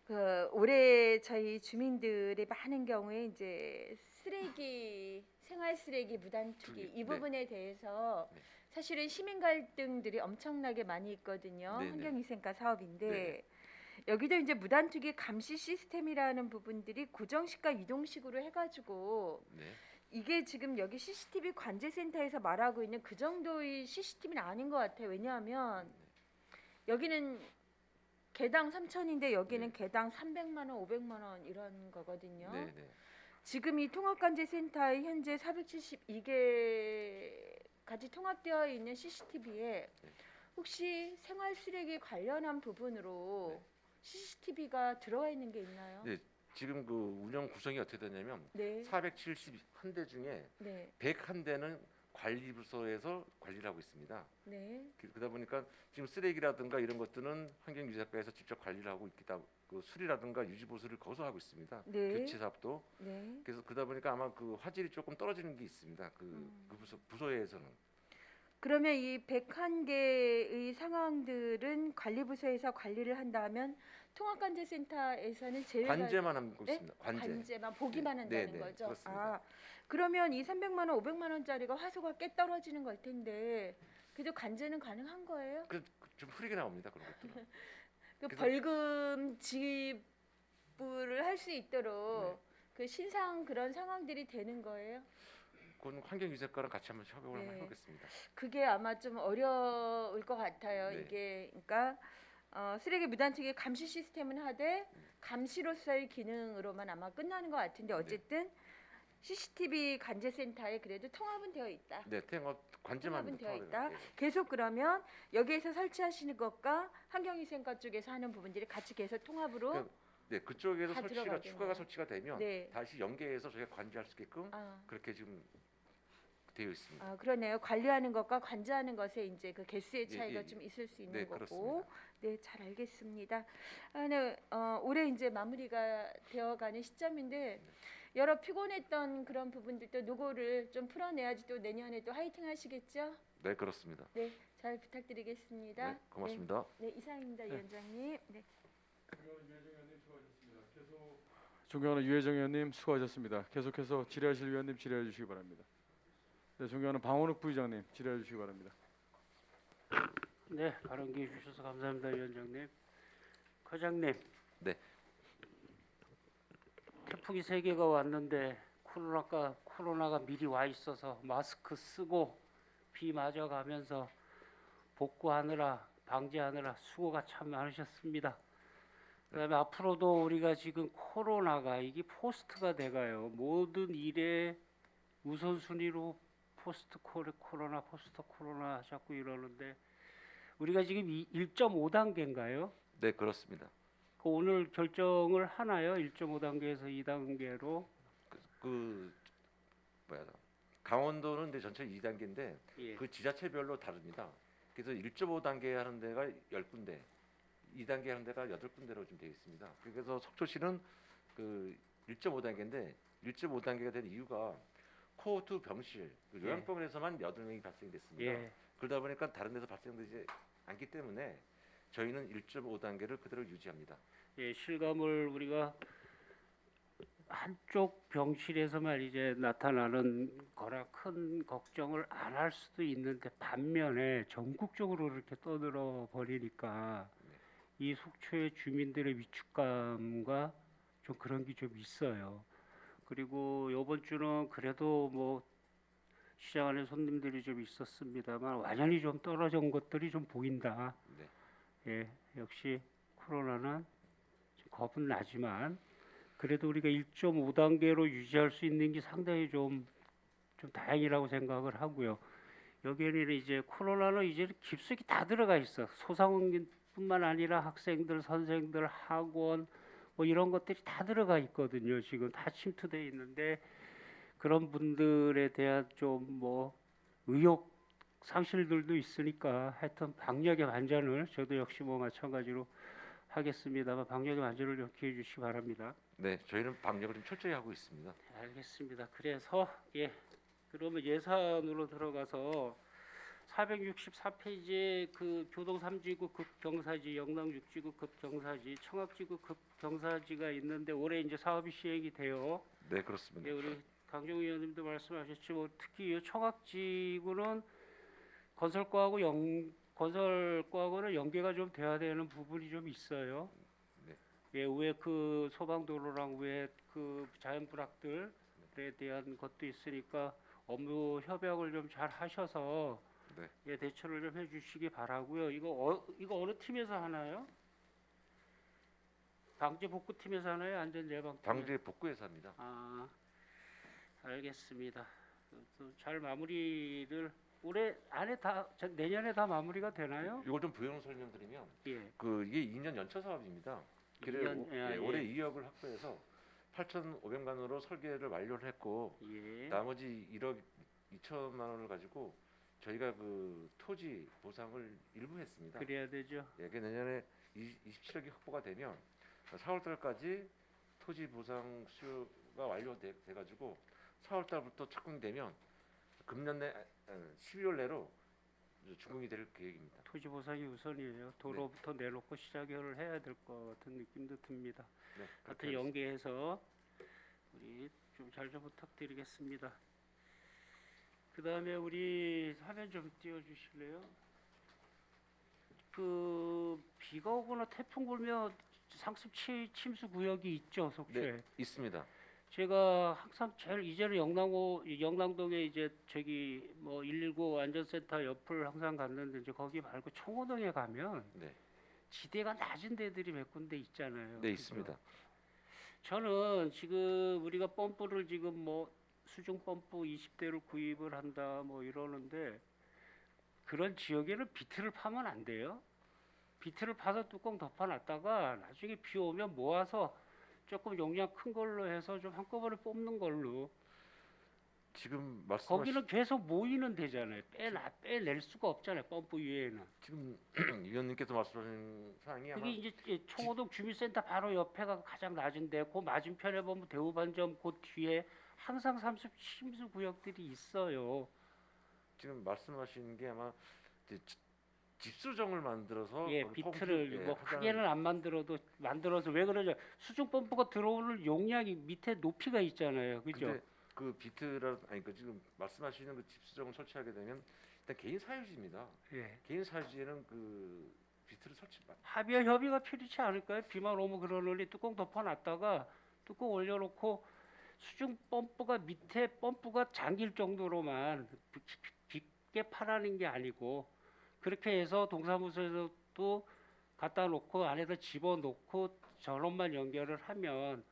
그 올해 저희 주민들의 많은 경우에 이제 쓰레기 생활 쓰레기 무단 투기 이 네. 부분에 대해서 네. 사실은 시민 갈등들이 엄청나게 많이 있거든요. 네, 네. 환경위생과 사업인데 네. 여기도 이제 무단 투기 감시 시스템이라는 부분들이 고정식과 이동식으로 해가지고 네. 이게 지금 여기 CCTV 관제센터에서 말하고 있는 그 정도의 CCTV는 아닌 것 같아요. 왜냐하면 여기는 개당 3천인데 여기는 네. 개당 300만 원, 500만 원 이런 거거든요. 네, 네. 지금 이 통합관제센터에 현재 472개까지 통합되어 있는 CCTV에 네. 혹시 생활 쓰레기 관련한 부분으로 네. CCTV가 들어가 있는 게 있나요? 네. 지금 그 운영 구성이 어떻게 되냐면 네. 471대 중에 네. 101대는 관리부서에서 관리를 하고 있습니다. 네. 그러다 보니까 지금 쓰레기라든가 이런 것들은 환경유지학과에서 직접 관리를 하고 있다. 그 수리라든가 유지 보수를 거기서 하고 있습니다. 네. 교체 사업도. 네. 그래서 그러다 보니까 아마 그 화질이 조금 떨어지는 게 있습니다. 그 부서에서는. 그러면 이 101개의 상황들은 관리부서에서 관리를 한다면 통합관제센터에서는 제외가 관제만 하고 네? 있습니다. 관제. 관제만 보기만 네, 한다는 네, 거죠. 그렇습니다. 그러면 이 300만 원, 500만 원짜리가 화소가 꽤 떨어지는 걸 텐데 그래도 관제는 가능한 거예요? 좀 흐리게 나옵니다. 그런 것들은. 그 그래서- 벌금 지불을 할 수 있도록 네. 그 신상 그런 상황들이 되는 거예요? 그건 환경위생과랑 같이 한번 협업을 네. 한번 해보겠습니다. 그게 아마 좀 어려울 것 같아요. 네. 이게 그러니까 쓰레기 무단투기 감시 시스템은 하되 감시로서의 기능으로만 아마 끝나는 것 같은데 어쨌든 CCTV 관제센터에 그래도 통합은 되어 있다. 네, 관제만 통합은 되어 통합을 있다. 해요. 계속 그러면 여기에서 설치하시는 것과 환경위생과 쪽에서 하는 부분들이 같이 계속 통합으로 그러니까 네, 그쪽에서 다 설치가 들어가겠네요. 추가가 설치가 되면 네. 다시 연계해서 저희가 관제할 수 있게끔 아, 그렇게 지금 되어 있습니다. 그러네요. 관리하는 것과 관제하는 것에 이제 그 개수의 예, 차이가 예, 좀 있을 수 있는 네, 거고. 그렇습니다. 네, 잘 알겠습니다. 네, 올해 이제 마무리가 되어가는 시점인데 여러 피곤했던 그런 부분들도 노고를 좀 풀어내야지 또 내년에 또 화이팅 하시겠죠? 네, 그렇습니다. 네, 잘 부탁드리겠습니다. 네, 고맙습니다. 네, 이상입니다, 위원장님. 네. 존경하는 유혜정 의원님 수고하셨습니다. 계속해서 질의하실 위원님 질의해 주시기 바랍니다. 네, 존경하는 방원욱 부의장님 질의해 주시기 바랍니다. 네, 발언 기회 주셔서 감사합니다, 위원장님. 과장님. 네. 태풍이 3개가 왔는데 코로나가 미리 와 있어서 마스크 쓰고 비 맞아가면서 복구하느라 방지하느라 수고가 참 많으셨습니다. 그다음에 앞으로도 우리가 지금 코로나가 이게 포스트가 돼가요. 모든 일에 우선순위로 코로나 자꾸 이러는데 우리가 지금 1.5단계인가요? 네, 그렇습니다. 오늘 결정을 하나요? 1.5단계에서 2단계로. 강원도는 이제 전체 2단계인데 예. 그 지자체별로 다릅니다. 그래서 1.5단계 하는 데가 10군데, 2단계 하는 데가 8군데로 좀 되어 있습니다. 그래서 속초시는 그 1.5단계인데 1.5단계가 된 이유가 코호투 병실, 그 예. 요양병원에서만 8명이 발생됐습니다. 예. 그러다 보니까 다른 데서 발생되지 않기 때문에 저희는 1.5단계를 그대로 유지합니다. 예, 실감을 우리가 한쪽 병실에서만 이제 나타나는 거라 큰 걱정을 안 할 수도 있는데 반면에 전국적으로 이렇게 떠들어 버리니까 이 속초의 주민들의 위축감과 좀 그런 게 좀 있어요. 그리고 이번 주는 그래도 뭐 시장 안에 손님들이 좀 있었습니다만 완전히 좀 떨어진 것들이 좀 보인다. 네. 예, 역시 코로나는 좀 겁은 나지만 그래도 우리가 1.5단계로 유지할 수 있는 게 상당히 좀 다행이라고 생각을 하고요. 여기에는 이제 코로나는 이제 깊숙이 다 들어가 있어. 소상공인뿐만 아니라 학생들, 선생들, 학원 뭐 이런 것들이 다 들어가 있거든요. 지금 다 침투돼 있는데 그런 분들에 대한 좀 뭐 의욕 상실들도 있으니까 하여튼 방역의 반전을 저도 역시 뭐 마찬가지로 하겠습니다만 방역의 반전을 좀 기해 주시기 바랍니다. 네, 저희는 방역을 좀 철저히 하고 있습니다. 알겠습니다. 그래서 그러면 예산으로 들어가서 464페이지에 그 교동 3지구 급경사지, 영남 6지구 급경사지, 청학지구 급경사지가 있는데 올해 이제 사업이 시행이 돼요. 네, 그렇습니다. 우리 강정우 의원님도 말씀하셨지 뭐 특히 이 청학지구는 건설과하고는 연계가 좀 돼야 되는 부분이 좀 있어요. 네. 위에 그 소방도로랑 위에 그 자연불악들에 대한 것도 있으니까 업무 협약을 좀 잘 하셔서 네. 대처를 좀 해주시기 바라고요. 이거 어느 팀에서 하나요? 방재 복구팀에서 하나요? 안전예방팀? 방재 복구에서 합니다. 아, 알겠습니다. 잘 마무리를 올해 안에 내년에 다 마무리가 되나요? 이걸 좀 부연 설명드리면 예. 이게 2년 연차 사업입니다. 올해 2억을 확보해서 8,500만 원으로 설계를 완료를 했고 예. 나머지 1억 2천만 원을 가지고 저희가 그 토지 보상을 일부 했습니다. 그래야 되죠. 내년에 27억이 확보가 되면 4월 달까지 토지 보상 수요가 완료돼 가지고 4월 달부터 착공되면 금년 내 12월 내로 준공이 될 계획입니다. 토지 보상이 우선이에요. 도로부터 내놓고 시작을 해야 될 것 같은 느낌도 듭니다. 네, 하여튼 연계해서 우리 좀 잘 좀 부탁드리겠습니다. 그 다음에 우리 화면 좀 띄워주실래요? 그 비가 오거나 태풍 불면 상습 침수 구역이 있죠, 속초에. 네, 있습니다. 제가 항상 제일 이제는 영남동에 이제 저기 뭐 119 안전센터 옆을 항상 갔는데 이제 거기 말고 청호동에 가면 네. 지대가 낮은 데들이 몇 군데 있잖아요. 네, 그죠? 있습니다. 저는 지금 우리가 펌프를 지금 뭐 수중 펌프 20대를 구입을 한다 뭐 이러는데 그런 지역에는 비트를 파면 안 돼요. 비트를 파서 뚜껑 덮어놨다가 나중에 비 오면 모아서 조금 용량 큰 걸로 해서 좀 한꺼번에 뽑는 걸로. 지금 말씀하신 거기는 계속 모이는 데잖아요. 빼낼 수가 없잖아요. 펌프 위에는. 지금 위원님께서 말씀하신 사항이 아마 그게 이제 청호동 주민센터 바로 옆에가 가장 낮은데 그 맞은편에 보면 대우반점 그 뒤에 항상 침수 구역들이 있어요. 지금 말씀하신 게 아마 이제 집수정을 만들어서 예, 거기 비트를 펌프, 예, 뭐 하자는- 크게는 안 만들어도 만들어서 왜 그러죠? 수중 펌프가 들어오는 용량이 밑에 높이가 있잖아요. 그죠? 근데 그 비트라 아니 그 지금 말씀하시는 그 집수정을 설치하게 되면 일단 개인 사유지입니다. 예. 개인 사유지에는 그 비트를 설치 합의와 협의가 필요치 않을까요? 비만 오면 그러느니 뚜껑 덮어놨다가 뚜껑 올려놓고 수중 펌프가 밑에 펌프가 잠길 정도로만 깊게 파라는 게 아니고 그렇게 해서 동사무소에서도 갖다 놓고 안에다 집어넣고 전원만 연결을 하면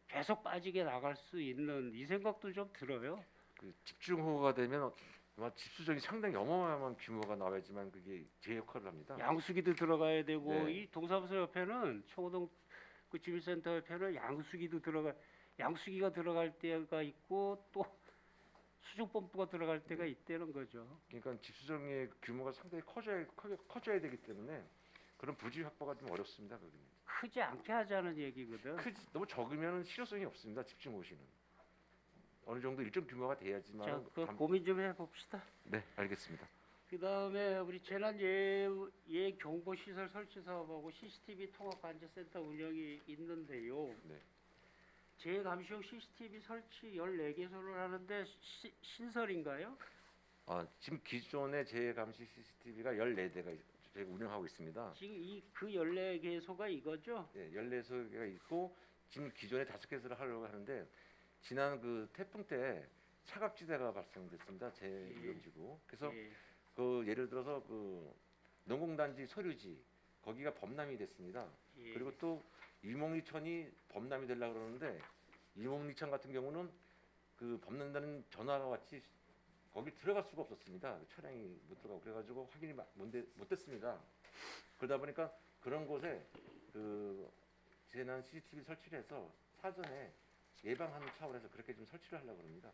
계속 빠지게 나갈 수 있는 이 생각도 좀 들어요. 그 집중호우가 되면 아마 집수정이 상당히 어마어마한 규모가 나와야지만 그게 제 역할을 합니다. 양수기도 들어가야 되고 네. 이 동사무소 옆에는 청호동 그 주민센터 옆에는 양수기가 들어갈 때가 있고 또 수중 펌프가 들어갈 때가 있다는 거죠. 그러니까 집수정의 규모가 상당히 커져야 되기 때문에 그런 부지 확보가 좀 어렵습니다. 거기는. 크지 않게 하자는 얘기거든. 너무 적으면 실효성이 없습니다. 집중호우시는 어느 정도 일정 규모가 돼야지만. 자, 그 고민 좀 해봅시다. 네, 알겠습니다. 그 다음에 우리 재난 예 경보 시설 설치 사업하고 CCTV 통합 관제센터 운영이 있는데요. 네. 재감시용 CCTV 설치 14개소를 하는데 신설인가요? 지금 기존의 재감시 CCTV가 14대가 저희가 운영하고 있습니다. 지금 그 14개소가 이거죠? 네, 14개가 있고 지금 기존에 5개소를 하려고 하는데 지난 그 태풍 때 사각지대가 발생됐습니다. 제2용지구. 그래서 예. 그 예를 들어서 그 농공단지 소류지 거기가 범람이 됐습니다. 예. 그리고 또 이목리천이 범람이 되려고 그러는데 이목리천 같은 경우는 그 범람다는 전화가 왔지 거기 들어갈 수가 없었습니다. 그 차량이 못 들어가고 그래가지고 확인이 못 됐습니다. 그러다 보니까 그런 곳에 그 재난 CCTV 설치를 해서 사전에 예방하는 차원에서 그렇게 좀 설치를 하려고 합니다.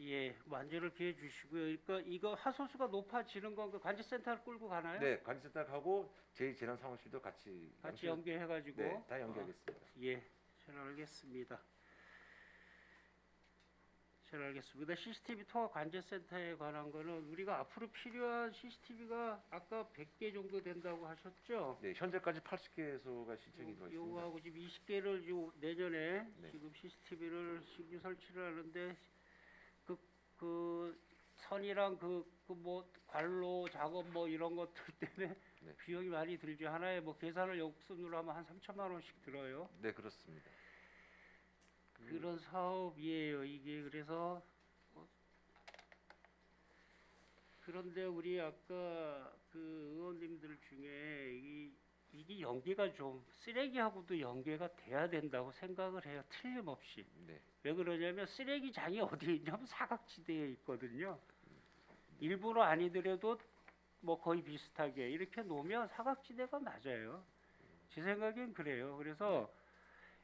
예, 완전을 기해 주시고요. 그러니까 이거 하소수가 높아지는 건 그 관제센터를 끌고 가나요? 네, 관제센터 가고 재난 상황실도 같이 연계해가지고. 네, 다 연계하겠습니다. 예, 잘 알겠습니다. 잘 알겠습니다. CCTV 통합 관제센터에 관한 거는 우리가 앞으로 필요한 CCTV가 아까 100개 정도 된다고 하셨죠? 네, 현재까지 80개소가 신청이 되어 있습니다. 요거하고 지금 20개를 지금 내년에 네. 지금 CCTV를 신규 설치를 하는데 그 선이랑 그 뭐 관로 작업 뭐 이런 것들 때문에 네. 비용이 많이 들죠. 하나에 뭐 계산을 역순으로 하면 한 3천만 원씩 들어요. 네, 그렇습니다. 그런 사업이에요. 이게 그래서 그런데 우리 아까 그 의원님들 중에 이게 연계가 좀 쓰레기하고도 연계가 돼야 된다고 생각을 해요. 틀림없이. 네. 왜 그러냐면 쓰레기장이 어디에 있냐면 사각지대에 있거든요. 일부러 아니더라도 뭐 거의 비슷하게 이렇게 놓으면 사각지대가 맞아요. 제 생각엔 그래요. 그래서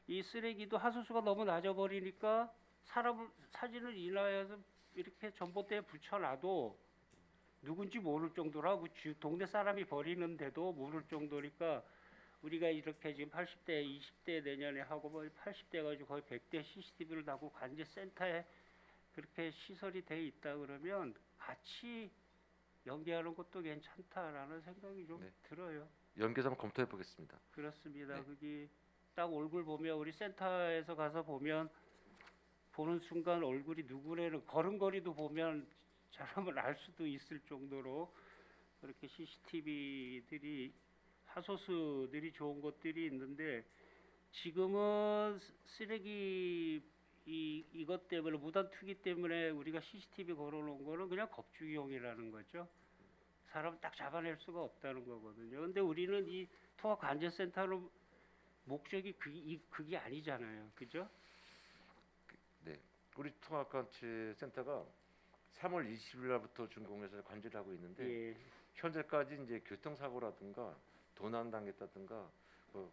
이 쓰레기도 하수수가 너무 낮아 버리니까 사진을 인화해서 이렇게 전봇대에 붙여놔도 누군지 모를 정도라고 동네 사람이 버리는데도 모를 정도니까 우리가 이렇게 지금 80대, 20대 내년에 하고 뭐 80대 가지고 거의 100대 CCTV를 나고 관제센터에 그렇게 시설이 돼 있다 그러면 같이 연계하는 것도 괜찮다라는 생각이 좀 네. 들어요. 연계서 한번 검토해 보겠습니다. 그렇습니다. 네. 그게 딱 얼굴 보면 우리 센터에서 가서 보면 보는 순간 얼굴이 누구래는 걸음걸이도 보면 사람을 알 수도 있을 정도로 그렇게 CCTV들이 하소수들이 좋은 것들이 있는데 지금은 쓰레기 이것 때문에 무단 투기 때문에 우리가 CCTV 걸어놓은 거는 그냥 겁주기용이라는 거죠. 사람 딱 잡아낼 수가 없다는 거거든요. 근데 우리는 이 통합 관제센터로 목적이 그게 아니잖아요. 그죠? 네, 우리 통합관제센터가 3월 20일 날부터 준공해서 관제를 하고 있는데 예. 현재까지 이제 교통사고라든가 도난 당했다든가 그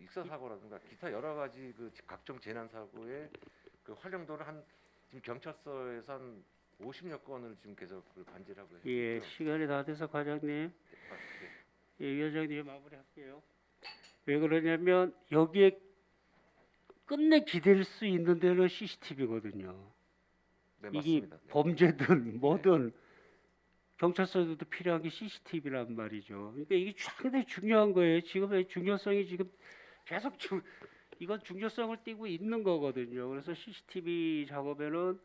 익사 사고라든가 기타 여러 가지 그 각종 재난 사고에 그 활용도를 지금 경찰서에서 한 50여 건을 지금 계속 그 관제를 하고 있습니다. 예, 시간이 다 돼서 과장님, 네. 예, 위원장님 마무리할게요. 왜 그러냐면 여기에 끝내 기댈 수 있는 데는 CCTV거든요. 네, 이게 맞습니다. 네. 범죄든 뭐든 경찰서에도 필요한 게 CCTV란 말이죠. 그러니까 이게 상당히 중요한 거예요. 지금의 중요성이 지금 계속 이건 중요성을 띠고 있는 거거든요. 그래서 CCTV 작업에는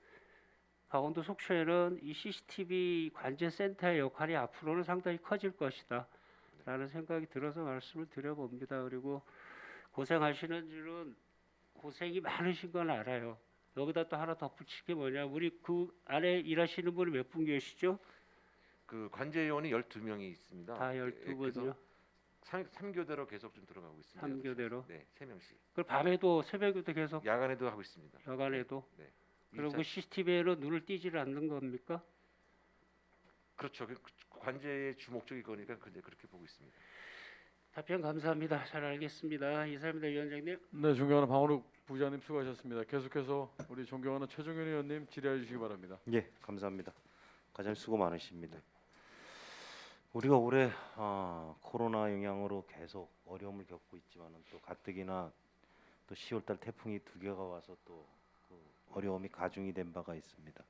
강원도 속초에는 이 CCTV 관제센터의 역할이 앞으로는 상당히 커질 것이다 라는 생각이 들어서 말씀을 드려봅니다. 그리고 고생하시는 줄은 고생이 많으신 건 알아요. 여기다 또 하나 덧붙일 게 뭐냐, 우리 그 안에 일하시는 분이 몇 분 계시죠? 그 관제요원이 12명이 있습니다. 다 그래서 12분이요? 3교대로 계속 좀 들어가고 있습니다. 3교대로? 네, 3명씩. 그 밤에도 새벽에도 계속 야간에도 하고 있습니다. 여간에도? 네. 그리고 일자- 그 CCTV에는 눈을 띄질 않는 겁니까? 그렇죠. 관제의 주목적인 거니까 그렇게 보고 있습니다. 답변 감사합니다. 잘 알겠습니다. 이사입니다, 위원장님. 네, 존경하는 방원욱 부장님 수고하셨습니다. 계속해서 우리 존경하는 최종현 의원님 질의해 주시기 바랍니다. 예, 감사합니다. 과장님 수고 많으십니다. 우리가 올해 코로나 영향으로 계속 어려움을 겪고 있지만은 또 가뜩이나 또 10월달 태풍이 2개가 와서 또 그 어려움이 가중이 된 바가 있습니다.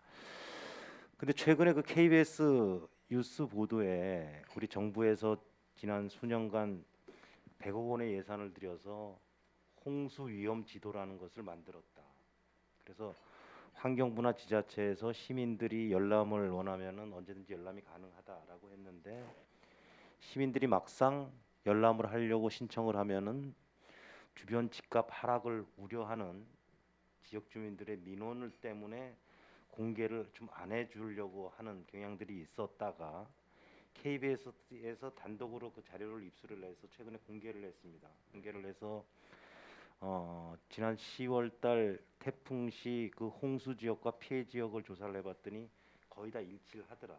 근데 최근에 그 KBS 뉴스 보도에 우리 정부에서 지난 수년간 100억 원의 예산을 들여서 홍수 위험 지도라는 것을 만들었다. 그래서 환경부나 지자체에서 시민들이 열람을 원하면은 언제든지 열람이 가능하다라고 했는데 시민들이 막상 열람을 하려고 신청을 하면은 주변 집값 하락을 우려하는 지역 주민들의 민원을 때문에 공개를 좀 안 해주려고 하는 경향들이 있었다가 KBS에서 단독으로 그 자료를 입수를 해서 최근에 공개를 했습니다. 공개를 해서 지난 10월달 태풍 시 그 홍수 지역과 피해 지역을 조사를 해봤더니 거의 다 일치를 하더라.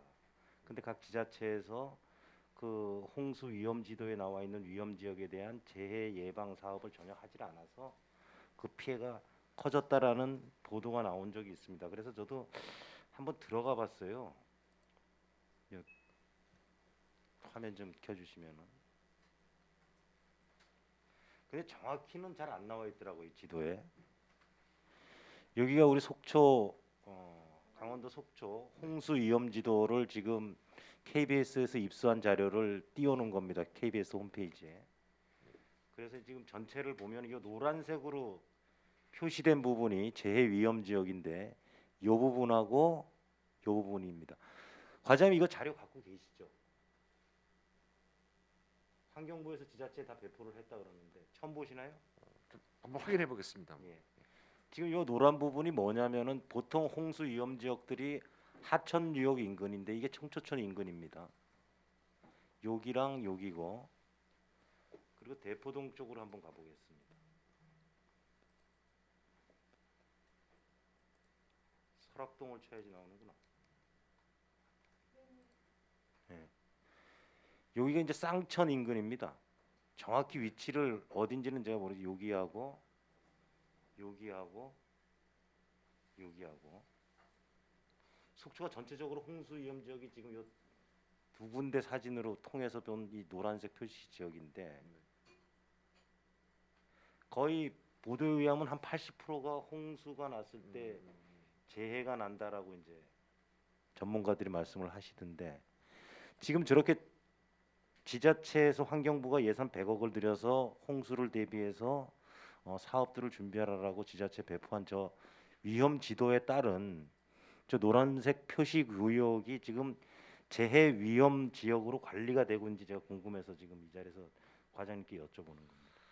근데 각 지자체에서 그 홍수 위험 지도에 나와 있는 위험 지역에 대한 재해 예방 사업을 전혀 하질 않아서 그 피해가 커졌다라는 보도가 나온 적이 있습니다. 그래서 저도 한번 들어가 봤어요. 화면 좀 켜주시면은. 근데 정확히는 잘 안 나와 있더라고요, 지도에. 여기가 우리 속초, 강원도 속초 홍수 위험 지도를 지금 KBS에서 입수한 자료를 띄워놓은 겁니다. KBS 홈페이지에. 그래서 지금 전체를 보면 이 노란색으로 표시된 부분이 재해 위험 지역인데 이 부분하고 이 부분입니다. 과장님 이거 자료 갖고 계시죠? 환경부에서 지자체에 다 배포를 했다 그러는데 처음 보시나요? 좀 한번 확인해 보겠습니다. 예. 지금 이 노란 부분이 뭐냐면은 보통 홍수 위험 지역들이 하천 뉴욕 인근인데 이게 청초천 인근입니다. 여기랑 여기고 그리고 대포동 쪽으로 한번 가보겠습니다. 설악동을 쳐야지 나오는구나. 예. 여기가 이제 쌍천 인근입니다. 정확히 위치를 어딘지는 제가 모르지. 여기하고 속초가 전체적으로 홍수 위험 지역이 지금 요 두 군데 사진으로 통해서 본 이 노란색 표시 지역인데 거의 보도에 의하면 한 80%가 홍수가 났을 때 재해가 난다라고 이제 전문가들이 말씀을 하시던데 지금 저렇게 지자체에서 환경부가 예산 100억을 들여서 홍수를 대비해서 사업들을 준비하라고 지자체 배포한 저 위험 지도에 따른 저 노란색 표시 구역이 지금 재해 위험 지역으로 관리가 되고 있는지 제가 궁금해서 지금 이 자리에서 과장님께 여쭤보는 겁니다.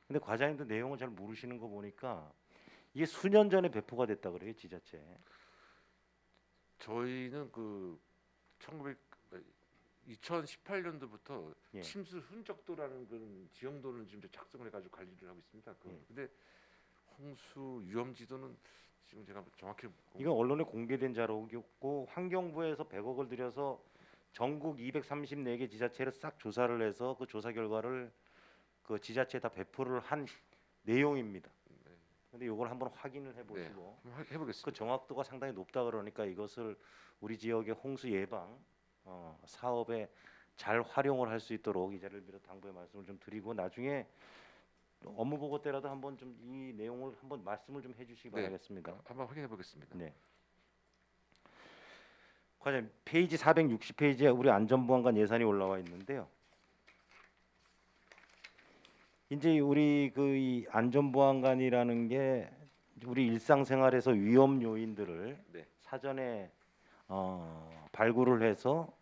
근데 과장님도 내용을 잘 모르시는 거 보니까 이게 수년 전에 배포가 됐다 그래요, 지자체. 저희는 그 2018년도부터 예. 침수 흔적도라는 그런 지형도를 지금 작성을 해가지고 관리를 하고 있습니다. 예. 근데 홍수 위험지도는 지금 제가 정확히 이건 언론에 공개된 자료고 환경부에서 100억을 들여서 전국 234개 지자체를 싹 조사를 해서 그 조사 결과를 그 지자체에 다 배포를 한 내용입니다. 근데 이걸 한번 확인을 해보시고 한번 해보겠습니다. 그 정확도가 상당히 높다 그러니까 이것을 우리 지역의 홍수 예방 사업에 잘 활용을 할 수 있도록 이 자리를 빌어 당부의 말씀을 좀 드리고 나중에 업무 보고 때라도 한번 좀 이 내용을 한번 말씀을 좀 해주시기 네. 바라겠습니다. 한번 확인해 보겠습니다. 네. 과장님 페이지 460페이지에 우리 안전보안관 예산이 올라와 있는데요. 이제 우리 그 이 안전보안관이라는 게 우리 일상생활에서 위험 요인들을 네. 사전에 발굴을 해서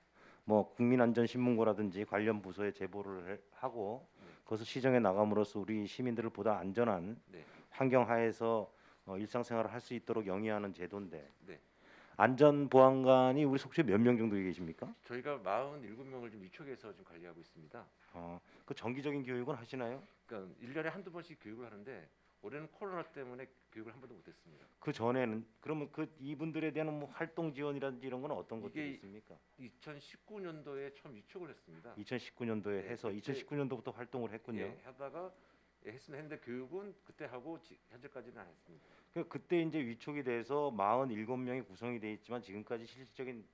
뭐 국민안전신문고라든지 관련 부서에 제보를 하고 그것을 시정해 나감으로써 우리 시민들을 보다 안전한 네. 환경 하에서 일상생활을 할 수 있도록 영위하는 제도인데 네. 안전보안관이 우리 속초에 몇 명 정도 계십니까? 저희가 47명을 좀 위촉해서 좀 관리하고 있습니다. 그 정기적인 교육은 하시나요? 그러니까 1년에 한두 번씩 교육을 하는데 올해는 코로나 때문에 교육을 한 번도 못 했습니다. 그 전에는 그러면 그 이분들에 대한 뭐 활동 지원이라든지 이런 건 어떤 것들이 이게 있습니까? 2019년도에 처음 위촉을 했습니다. 2019년도에 네, 해서 그때- 2019년도부터 활동을 했군요. 예, 하다가 했는데 교육은 그때 하고 현재까지는 안 했습니다. 그때 이제 위촉이 돼서 47명이 구성이 돼 있지만 지금까지 실질적인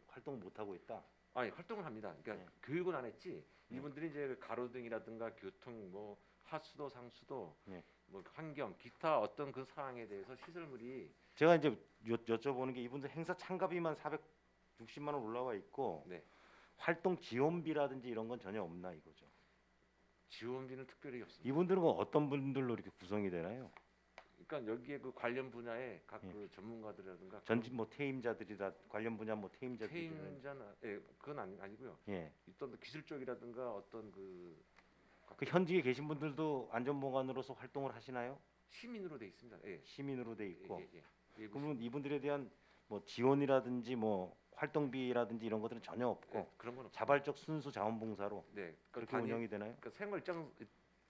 활동 못 하고 있다. 아니 활동을 합니다. 그러니까 네. 교육은 안 했지. 이분들이 이제 그 가로등이라든가 교통, 뭐 하수도, 상수도, 네. 뭐 환경, 기타 어떤 그 사항에 대해서 시설물이 제가 이제 여쭤보는 게 이분들 행사 참가비만 460만 원 올라와 있고 네. 활동 지원비라든지 이런 건 전혀 없나 이거죠. 지원비는 특별히 없습니다. 이분들은 어떤 분들로 이렇게 구성이 되나요? 그러니까 여기에 그 관련 분야의 각 예. 그 전문가들이라든가 전직 뭐 퇴임자들이라 관련 분야 뭐 퇴임자들 퇴임자나 그건 아니고요. 예. 어떤 기술 쪽이라든가 어떤 그 현직에 계신 분들도 안전보건으로서 활동을 하시나요? 시민으로 돼 있습니다. 예. 시민으로 돼 있고. 예. 그러면 이분들에 대한 뭐 지원이라든지 뭐 활동비라든지 이런 것들은 전혀 없고 그런 건 없습니다. 자발적 순수 자원봉사로 네. 그 그렇게 운영이 되나요?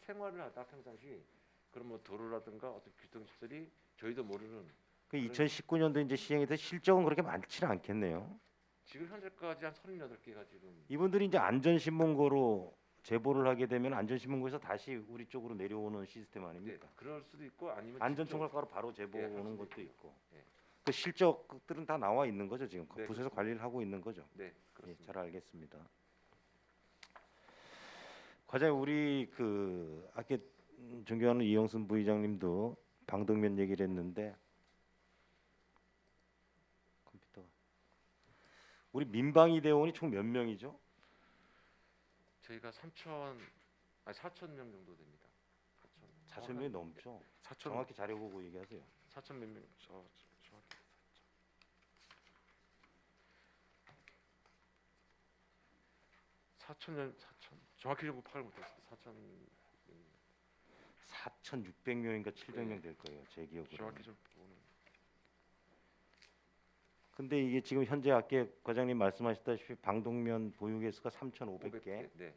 생활을 하다 평상시 그런 뭐 도로라든가 어떤 교통시설이 저희도 모르는 그 2019년도 이제 시행이 돼 실적은 그렇게 많지는 않겠네요. 지금 현재까지 한 38개가 지금 이분들이 이제 안전신문고로 제보를 하게 되면 안전신문고에서 다시 우리 쪽으로 내려오는 시스템 네, 아닙니까? 그럴 수도 있고 아니면 안전총괄과로 바로 제보 예, 할 오는 수도 것도 있고. 있고. 예. 그 실적들은 다 나와 있는 거죠 지금 네, 부서에서 그렇습니다. 관리를 하고 있는 거죠. 네, 예, 그렇습니다. 잘 알겠습니다. 과장님 우리 그 아까 존경하는 이영순 부의장님도 방독면 얘기를 했는데 컴퓨터가 우리 민방위 대원이 총 몇 명이죠? 저희가 4천 명 정도 됩니다. 4천 명이 넘죠. 4천 정확히 자료 보고 얘기하세요. 4천 몇 명. 정확히 4천 정확히 좀 파악을 못했어요. 4,600명인가 700명 네. 될 거예요. 제 기억으로. 정확히 좀 보는. 근데 이게 지금 현재 아까 과장님 말씀하셨다시피 방독면 보유 개수가 3,500개. 네.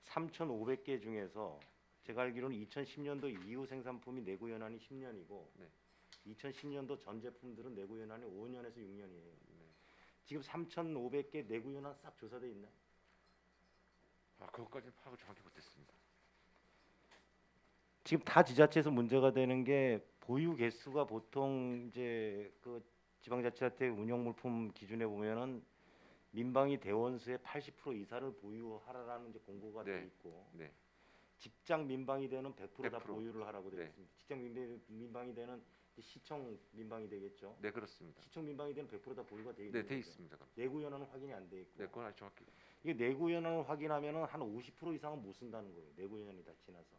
3,500개 중에서 제가 알기로는 2010년도 이후 생산품이 내구 연한이 10년이고 네. 2010년도 전 제품들은 내구 연한이 5년에서 6년이에요. 네. 지금 3,500개 내구 연한 싹 조사돼 있나요? 그것까지는 파악을 정확히 못했습니다. 지금 다 지자체에서 문제가 되는 게 보유 개수가 보통 이제 그 지방자치단체 운영 물품 기준에 보면은 민방위 대원수의 80% 이상을 보유하라라는 이제 공고가 네. 돼 있고 네. 직장 민방위대는 100%다 100%. 보유를 하라고 되어 네. 있습니다. 직장 민방위대는 시청 민방위대겠죠. 네, 그렇습니다. 시청 민방위대는 100%다 보유가 돼 있는 네, 돼 거죠. 있습니다. 그럼. 내구 연한은 확인이 안 돼 있고 네, 그건 아주 정확히. 이게 내구 연한을 확인하면은 한 50% 이상은 못 쓴다는 거예요. 내구 연한이 다 지나서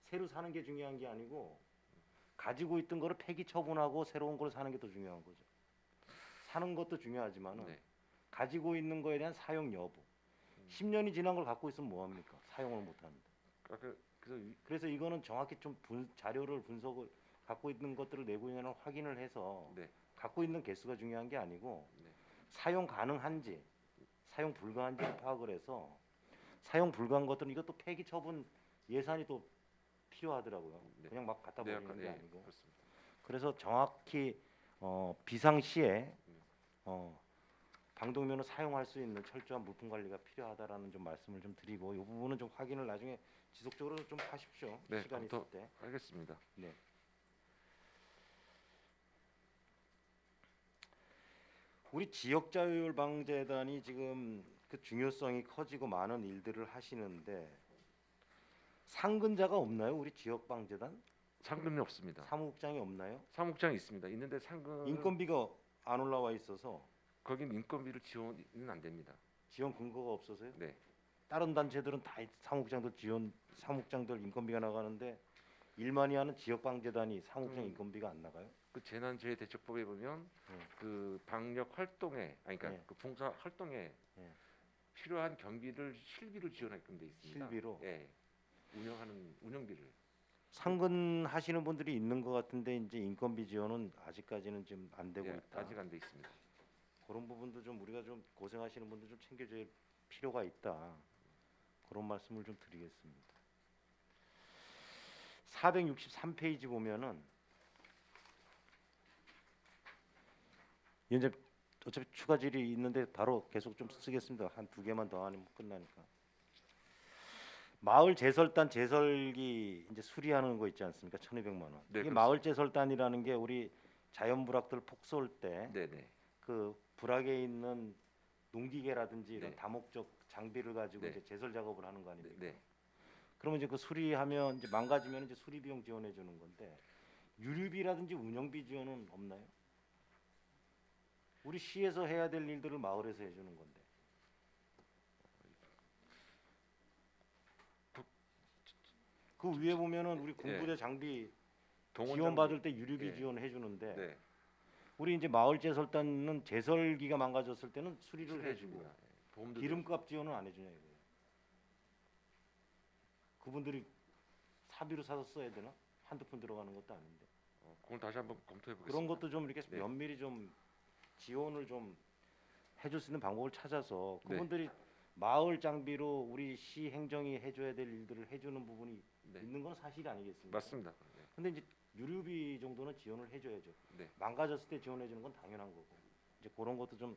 새로 사는 게 중요한 게 아니고 가지고 있던 거를 폐기 처분하고 새로운 걸 사는 게 더 중요한 거죠. 사는 것도 중요하지만은 네. 가지고 있는 거에 대한 사용 여부. 10년이 지난 걸 갖고 있으면 뭐 합니까? 사용을 못 하는데. 그래서 이거는 정확히 좀 자료를 분석을 갖고 있는 것들을 내부인을 확인을 해서 네. 갖고 있는 개수가 중요한 게 아니고 네. 사용 가능한지 사용 불가한지를 파악을 해서 사용 불가한 것들은 이것도 폐기 처분 예산이 또 필요하더라고요. 네. 그냥 막 갖다 네, 버리는 아까, 게 예, 아니고. 그렇습니다. 그래서 정확히 비상시에 방독면을 사용할 수 있는 철저한 물품 관리가 필요하다라는 좀 말씀을 좀 드리고 이 부분은 좀 확인을 나중에 지속적으로 좀 하십시오. 네, 시간 있을 검토- 때. 알겠습니다. 네. 우리 지역자율방재단이 지금 그 중요성이 커지고 많은 일들을 하시는데 상근자가 없나요? 우리 지역방재단? 상금이 없습니다. 사무국장이 없나요? 사무국장이 있습니다. 있는데 상금 인건비가 안 올라와 있어서 거긴 인건비를 지원은 안 됩니다. 지원 근거가 없어서요? 네. 다른 단체들은 다 사무국장들 지원 사무국장들 인건비가 나가는데 일만이 하는 지역방재단이 사무국장 인건비가 안 나가요? 그 재난재해대책법에 보면 그 방역 활동에 아니 그러니까 네. 그 봉사 활동에 네. 필요한 경비를 실비로 지원하게끔 돼 있습니다. 실비로? 예. 운영하는 운영비를. 상근하시는 분들이 있는 것 같은데 이제 인건비 지원은 아직까지는 좀 안 되고 예, 있다. 아직 안 돼 있습니다. 그런 부분도 좀 우리가 좀 고생하시는 분들 좀 챙겨줄 필요가 있다. 그런 말씀을 좀 드리겠습니다. 463페이지 보면은 이제 어차피 추가 질이 있는데 바로 계속 좀 쓰겠습니다. 한 두 개만 더 하면 끝나니까. 마을 제설단 제설기 이제 수리하는 거 있지 않습니까? 1,200만 원. 네, 이게 그렇습니다. 마을 제설단이라는 게 우리 자연불악들 폭소할 때 네네. 그 불악에 있는 농기계라든지 이런 네. 다목적 장비를 가지고 네. 이제 제설 작업을 하는 거 네. 아닙니까? 네. 그러면 이제 그 수리하면 이제 망가지면 이제 수리 비용 지원해 주는 건데 유류비라든지 운영비 지원은 없나요? 우리 시에서 해야 될 일들을 마을에서 해주는 건데. 그 위에 보면은 우리 군부대 장비 동원 지원 장비. 받을 때 유류비 예. 지원해 주는데 네. 우리 이제 마을 제설단은 제설기가 망가졌을 때는 수리를 해주고 해줍니다. 예. 보험도 기름값 지원은 안 해주냐 이거예요. 그분들이 사비로 사서 써야 되나? 한두 푼 들어가는 것도 아닌데 그걸 다시 한번 검토해 보겠습니다. 그런 것도 좀 이렇게 네. 면밀히 좀 지원을 좀 해줄 수 있는 방법을 찾아서 네. 그분들이 마을 장비로 우리 시 행정이 해줘야 될 일들을 해주는 부분이 네. 있는 건 사실이 아니겠습니까? 맞습니다. 네. 근데 이제 유류비 정도는 지원을 해줘야죠. 네. 망가졌을 때 지원해 주는 건 당연한 거고 이제 그런 것도 좀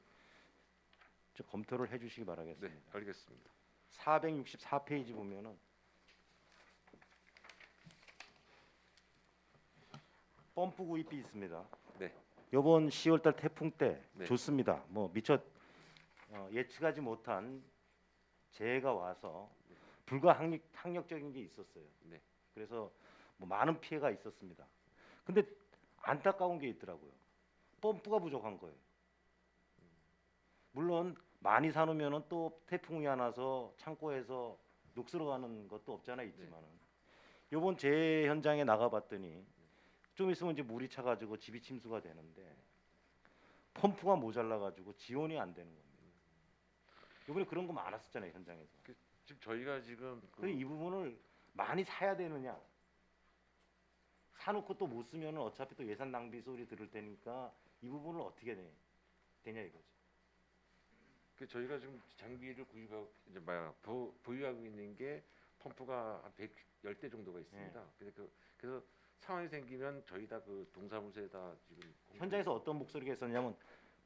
검토를 해주시기 네, 바라겠습니다. 알겠습니다. 464페이지 보면은 펌프 구입비 있습니다. 네. 이번 10월달 태풍 때 네. 좋습니다. 뭐 미처 예측하지 못한 재해가 와서 불가항력적인 게 있었어요. 네. 그래서 뭐 많은 피해가 있었습니다. 근데 안타까운 게 있더라고요. 펌프가 부족한 거예요. 물론 많이 사놓으면은 또 태풍이 안 와서 창고에서 녹슬어가는 것도 없잖아 있지만은 요번 재해 현장에 나가봤더니 좀 있으면 이제 물이 차가지고 집이 침수가 되는데 펌프가 모자라가지고 지원이 안 되는 겁니다. 이번에 그런 거 많았었잖아요 현장에서. 지금 저희가 지금 그래서 이 부분을 많이 사야 되느냐? 사놓고 또 못 쓰면은 어차피 또 예산 낭비 소리 들을 테니까 이 부분을 어떻게 되냐 이거죠. 저희가 지금 장비를 구입하고 이제 보유하고 있는 게 펌프가 한 110대 정도가 있습니다. 네. 그래서 상황이 생기면 저희 다 그 동사무소에다 지금 현장에서 어떤 목소리가 있었냐면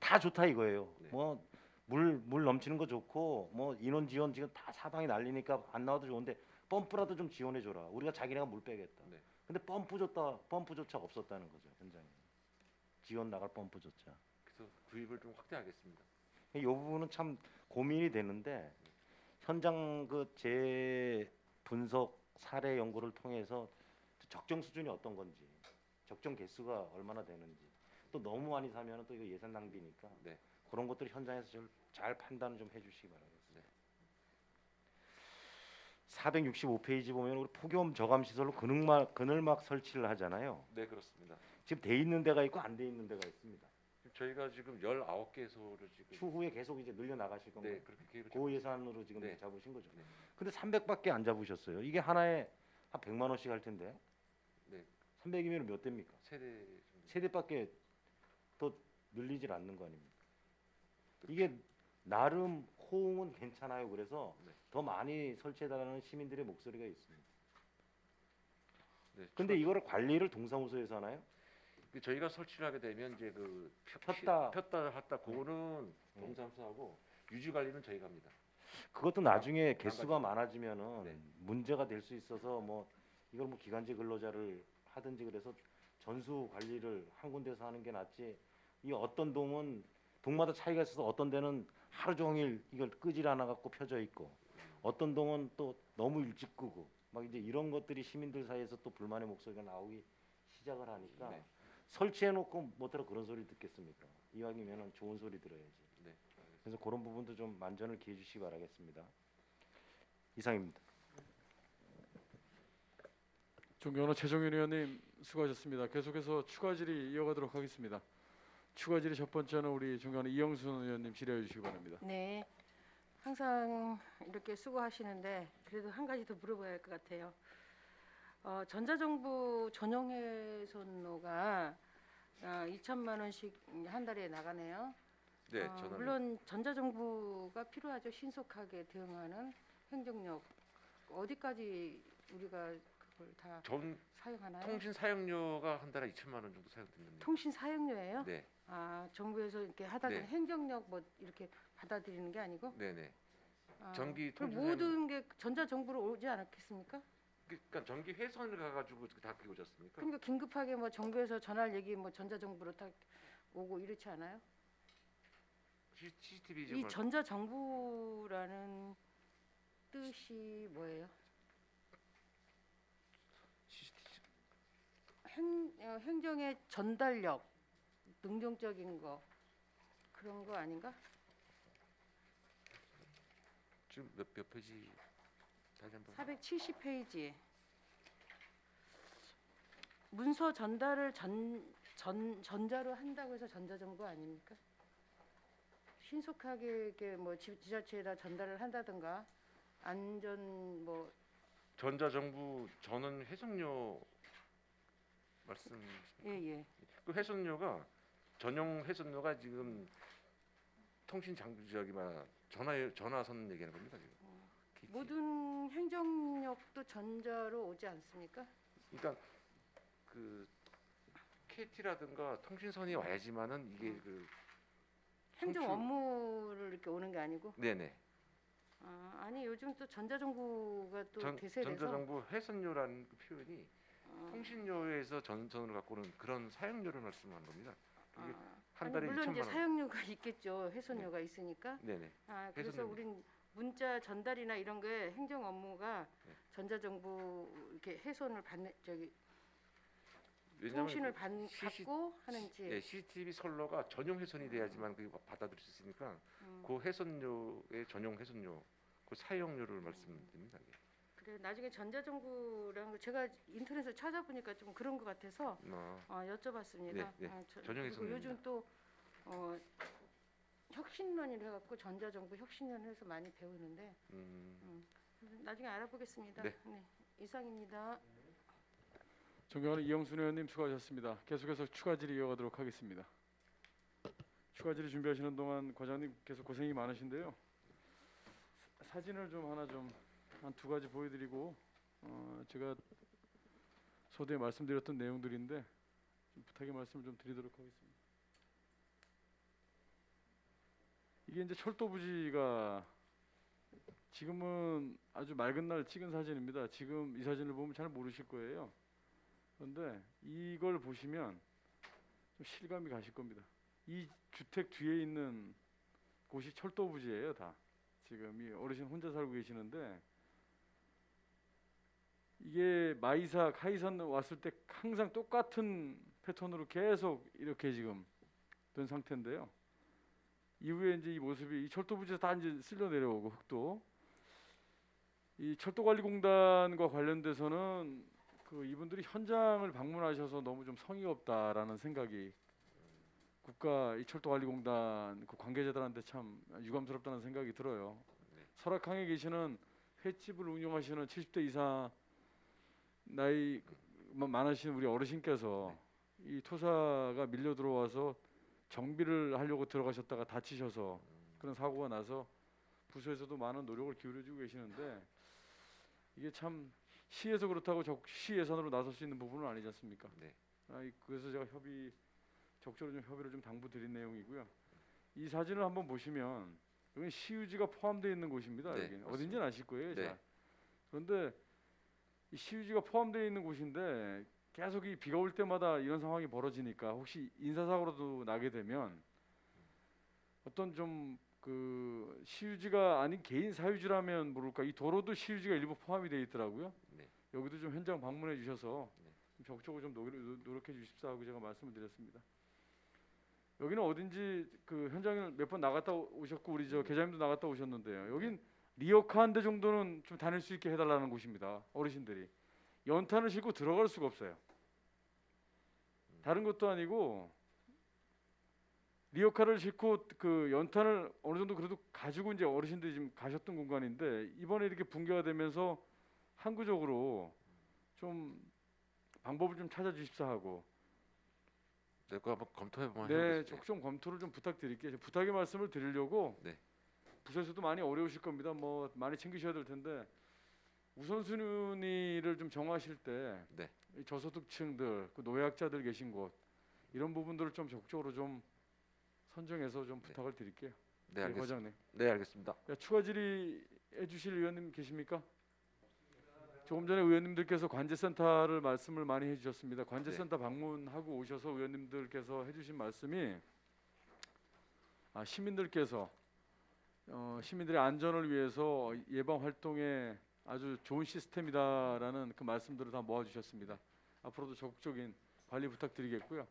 다 좋다 이거예요. 네. 뭐 물 넘치는 거 좋고 뭐 인원 지원 지금 다 사방이 난리니까 안 나와도 좋은데 펌프라도 좀 지원해 줘라. 우리가 자기네가 물 빼겠다. 네. 근데 펌프조차 없었다는 거죠 현장에. 지원 나갈 펌프조차. 그래서 구입을 좀 확대하겠습니다. 이 부분은 참 고민이 되는데 현장 그 재분석 사례 연구를 통해서 적정 수준이 어떤 건지, 적정 개수가 얼마나 되는지, 또 너무 많이 사면 또 이거 예산 낭비니까 네. 그런 것들 현장에서 잘 판단을 좀 해주시기 바라겠습니다. 네. 465페이지 보면 우리 폭염 저감 시설로 그늘막 설치를 하잖아요. 네, 그렇습니다. 지금 돼 있는 데가 있고 안 돼 있는 데가 있습니다. 저희가 지금 19개소를 지금 추후에 계속 이제 늘려 나가실 건가요? 네, 그렇게 계획을 그 예산으로 지금 네. 잡으신 거죠. 네. 근데 300밖에 안 잡으셨어요. 이게 하나에 한 100만 원씩 할 텐데. 네. 300이면 몇 대입니까? 세대 정도. 세대밖에 더 늘리질 않는 거 아닙니까? 이게 나름 호응은 괜찮아요. 그래서 네. 더 많이 설치해달라는 시민들의 목소리가 있습니다. 네, 근데 이거를 관리를 동사무소에서 하나요? 저희가 설치를 하게 되면 이제 폈다. 했다 그거는 동사무소하고 유지 관리는 저희가 합니다. 그것도 나중에 안 개수가 가지고. 많아지면은 네. 문제가 될 수 있어서 뭐 이걸 뭐 기간제 근로자를 하든지 그래서 전수 관리를 한 군데서 하는 게 낫지. 이 어떤 동은 동마다 차이가 있어서 어떤 데는 하루 종일 이걸 끄질 않아 갖고 펴져 있고 어떤 동은 또 너무 일찍 끄고 막 이제 이런 것들이 시민들 사이에서 또 불만의 목소리가 나오기 시작을 하니까 네. 설치해 놓고 뭐더러 그런 소리 듣겠습니까? 이왕이면은 좋은 소리 들어야지. 네. 그래서 그런 부분도 좀 만전을 기해 주시기 바라겠습니다. 이상입니다. 존경하는 최종윤 의원님 수고하셨습니다. 계속해서 추가 질의 이어가도록 하겠습니다. 추가 질의 첫 번째는 우리 존경하는 이영순 의원님 질의해 주시기 바랍니다. 네. 항상 이렇게 수고하시는데 그래도 한 가지 더 물어봐야 할 것 같아요. 전자정부 전용해손로가 2천만 원씩 한 달에 나가네요. 네, 저는 물론 전자정부가 필요하죠. 신속하게 대응하는 행정력 어디까지 우리가 그걸 다 전 사용하나요? 통신 사용료가 한 달에 2천만 원 정도 사용됩니다. 통신 사용료예요? 네, 정부에서 이렇게 하다 보니 네. 행정력 뭐 이렇게 받아들이는 게 아니고 네, 네. 아, 전기 그럼 통신 모든 게 전자정부로 오지 않았겠습니까? 그러니까 전기 회선을 가가지고 다 그게 오지 않습니까? 그러니까 긴급하게 뭐 정부에서 전화를 얘기 뭐 전자정부로 딱 오고 이렇지 않아요? CCTV 이 전자정부라는 뜻이 뭐예요? 행정의 전달력, 능동적인 거 그런 거 아닌가? 지금 몇 페이지 다시 한번 470페이지. 문서 전달을 전자로 한다고 해서 전자정부 아닙니까? 신속하게 이렇게 뭐 지자체에다 전달을 한다든가 안전 뭐 전자정부 전원 회선료 말씀 예. 그 회선료가 전용 회선료가 지금 통신 장비저기만 전화선 얘기하는 겁니다 지금. 모든 행정력도 전자로 오지 않습니까? 그러니까 그 KT라든가 통신선이 와야지만은 이게 그 행정 송출- 업무를 이렇게 오는 게 아니고 네네 아니 요즘 또 전자정부가 또 대세라서 전자정부 회선료라는 그 표현이 어, 통신료에서 전선을 갖고 오는 그런 사용료를 말씀하는 겁니다. 이게 한 아니, 달에 물론 2천만 이제 원. 사용료가 있겠죠. 회선료가 있으니까. 네네. 그래서 회선료입니다. 우린 문자 전달이나 이런 게 행정 업무가 네. 전자정부 이렇게 해손을 받는 왜냐하면 통신을 그 받고 하는지. 네, CCTV 선로가 전용 회선이 돼야지만 그게 받아들일 수 있으니까 음, 그 회선료의 전용 회선료, 그 사용료를 말씀드립니다. 이게. 그래 나중에 전자정부라는 거 제가 인터넷에 찾아보니까 좀 그런 것 같아서 여쭤봤습니다. 네, 네. 전용 그리고 해선료입니다. 요즘 또 혁신론이라 해갖고 전자정부 혁신론 해서 많이 배우는데 나중에 알아보겠습니다. 네. 네. 이상입니다. 존경하는 이영순 의원님 수고하셨습니다. 계속해서 추가 질의 이어가도록 하겠습니다. 추가 질의 준비하시는 동안 과장님 계속 고생이 많으신데요. 사진을 좀 하나 좀 한 두 가지 보여드리고 제가 서두에 말씀드렸던 내용들인데 좀 부탁의 말씀을 좀 드리도록 하겠습니다. 이게 이제 철도 부지가 지금은 아주 맑은 날 찍은 사진입니다. 지금 이 사진을 보면 잘 모르실 거예요. 그런데 이걸 보시면 좀 실감이 가실 겁니다. 이 주택 뒤에 있는 곳이 철도 부지예요, 다. 지금 이 어르신 혼자 살고 계시는데 이게 마이사, 카이산 왔을 때 항상 똑같은 패턴으로 계속 이렇게 지금 된 상태인데요. 이후에 이제 이 모습이 이 철도 부지에서 다 이제 쓸려 내려오고 흙도 이 철도관리공단과 관련돼서는 그 이분들이 현장을 방문하셔서 너무 좀 성의 없다라는 생각이 국가 이 철도관리공단 그 관계자들한테 참 유감스럽다는 생각이 들어요. 네. 설악항에 계시는 횟집을 운영하시는 70대 이상 나이 많으신 우리 어르신께서 이 토사가 밀려 들어와서 정비를 하려고 들어가셨다가 다치셔서 그런 사고가 나서 부서에서도 많은 노력을 기울여주고 계시는데 이게 참 시에서 그렇다고 시 예산으로 나설 수 있는 부분은 아니지 않습니까? 네. 그래서 제가 적극적으로 좀 협의를 좀 당부드린 내용이고요. 이 사진을 한번 보시면 여기 시유지가 포함되어 있는 곳입니다. 네, 여기는 맞습니다. 어딘지는 아실 거예요. 네. 자. 그런데 이 시유지가 포함되어 있는 곳인데 계속 이 비가 올 때마다 이런 상황이 벌어지니까 혹시 인사사고라도 나게 되면 어떤 좀 그 시유지가 아닌 개인 사유지라면 모를까 이 도로도 시유지가 일부 포함이 되어 있더라고요. 네. 여기도 좀 현장 방문해 주셔서 네. 좀 적극적으로 좀 노력해 주십사 하고 제가 말씀을 드렸습니다. 여기는 어딘지 그 현장을 몇 번 나갔다 오셨고 우리 저 계장님도 나갔다 오셨는데요. 여긴 리어카 한 대 정도는 좀 다닐 수 있게 해달라는 곳입니다. 어르신들이 연탄을 싣고 들어갈 수가 없어요. 다른 것도 아니고 리어카를 싣고 그 연탄을 어느 정도 그래도 가지고 이제 어르신들이 지금 가셨던 공간인데 이번에 이렇게 붕괴가 되면서 항구적으로 좀 방법을 좀 찾아주십사 하고 네, 그거 한번 검토해보면 네, 해보겠습니다. 좀 검토를 좀 부탁드릴게요. 부탁의 말씀을 드리려고 네. 부서에서도 많이 어려우실 겁니다. 뭐 많이 챙기셔야 될 텐데 우선순위를 좀 정하실 때 네. 이 저소득층들, 그 노약자들 계신 곳 이런 부분들을 좀 적극적으로 좀 선정해서 좀 부탁을 드릴게요. 네, 예, 알겠습니다. 과장님. 네, 알겠습니다. 추가 질의해 주실 의원님 계십니까? 조금 전에 의원님들께서 관제센터를 말씀을 많이 해주셨습니다. 관제센터 방문하고 오셔서 의원님들께서 해주신 말씀이 시민들께서 시민들의 안전을 위해서 예방 활동에 아주 좋은 시스템이다라는 그 말씀들을 다 모아주셨습니다. 앞으로도 적극적인 관리 부탁드리겠고요.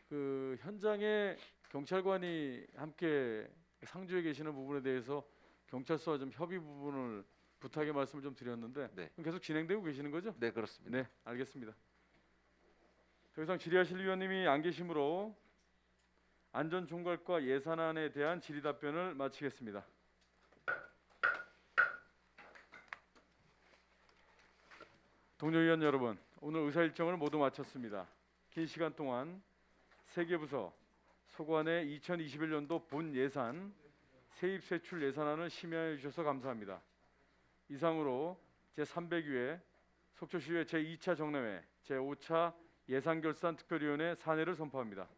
그 현장에 경찰관이 함께 상주해 계시는 부분에 대해서 경찰서와 좀 협의 부분을 부탁의 말씀을 좀 드렸는데 네. 그럼 계속 진행되고 계시는 거죠? 네, 그렇습니다. 네, 알겠습니다. 더 이상 질의하실 위원님이 안 계시므로 안전총괄과 예산안에 대한 질의 답변을 마치겠습니다. 동료 의원 여러분, 오늘 의사 일정을 모두 마쳤습니다. 긴 시간 동안 세 개 부서 소관의 2021년도 본 예산 세입세출 예산안을 심의해 주셔서 감사합니다. 이상으로 제300회 속초시의회 제2차 정례회 제5차 예산결산 특별위원회 산회를 선포합니다.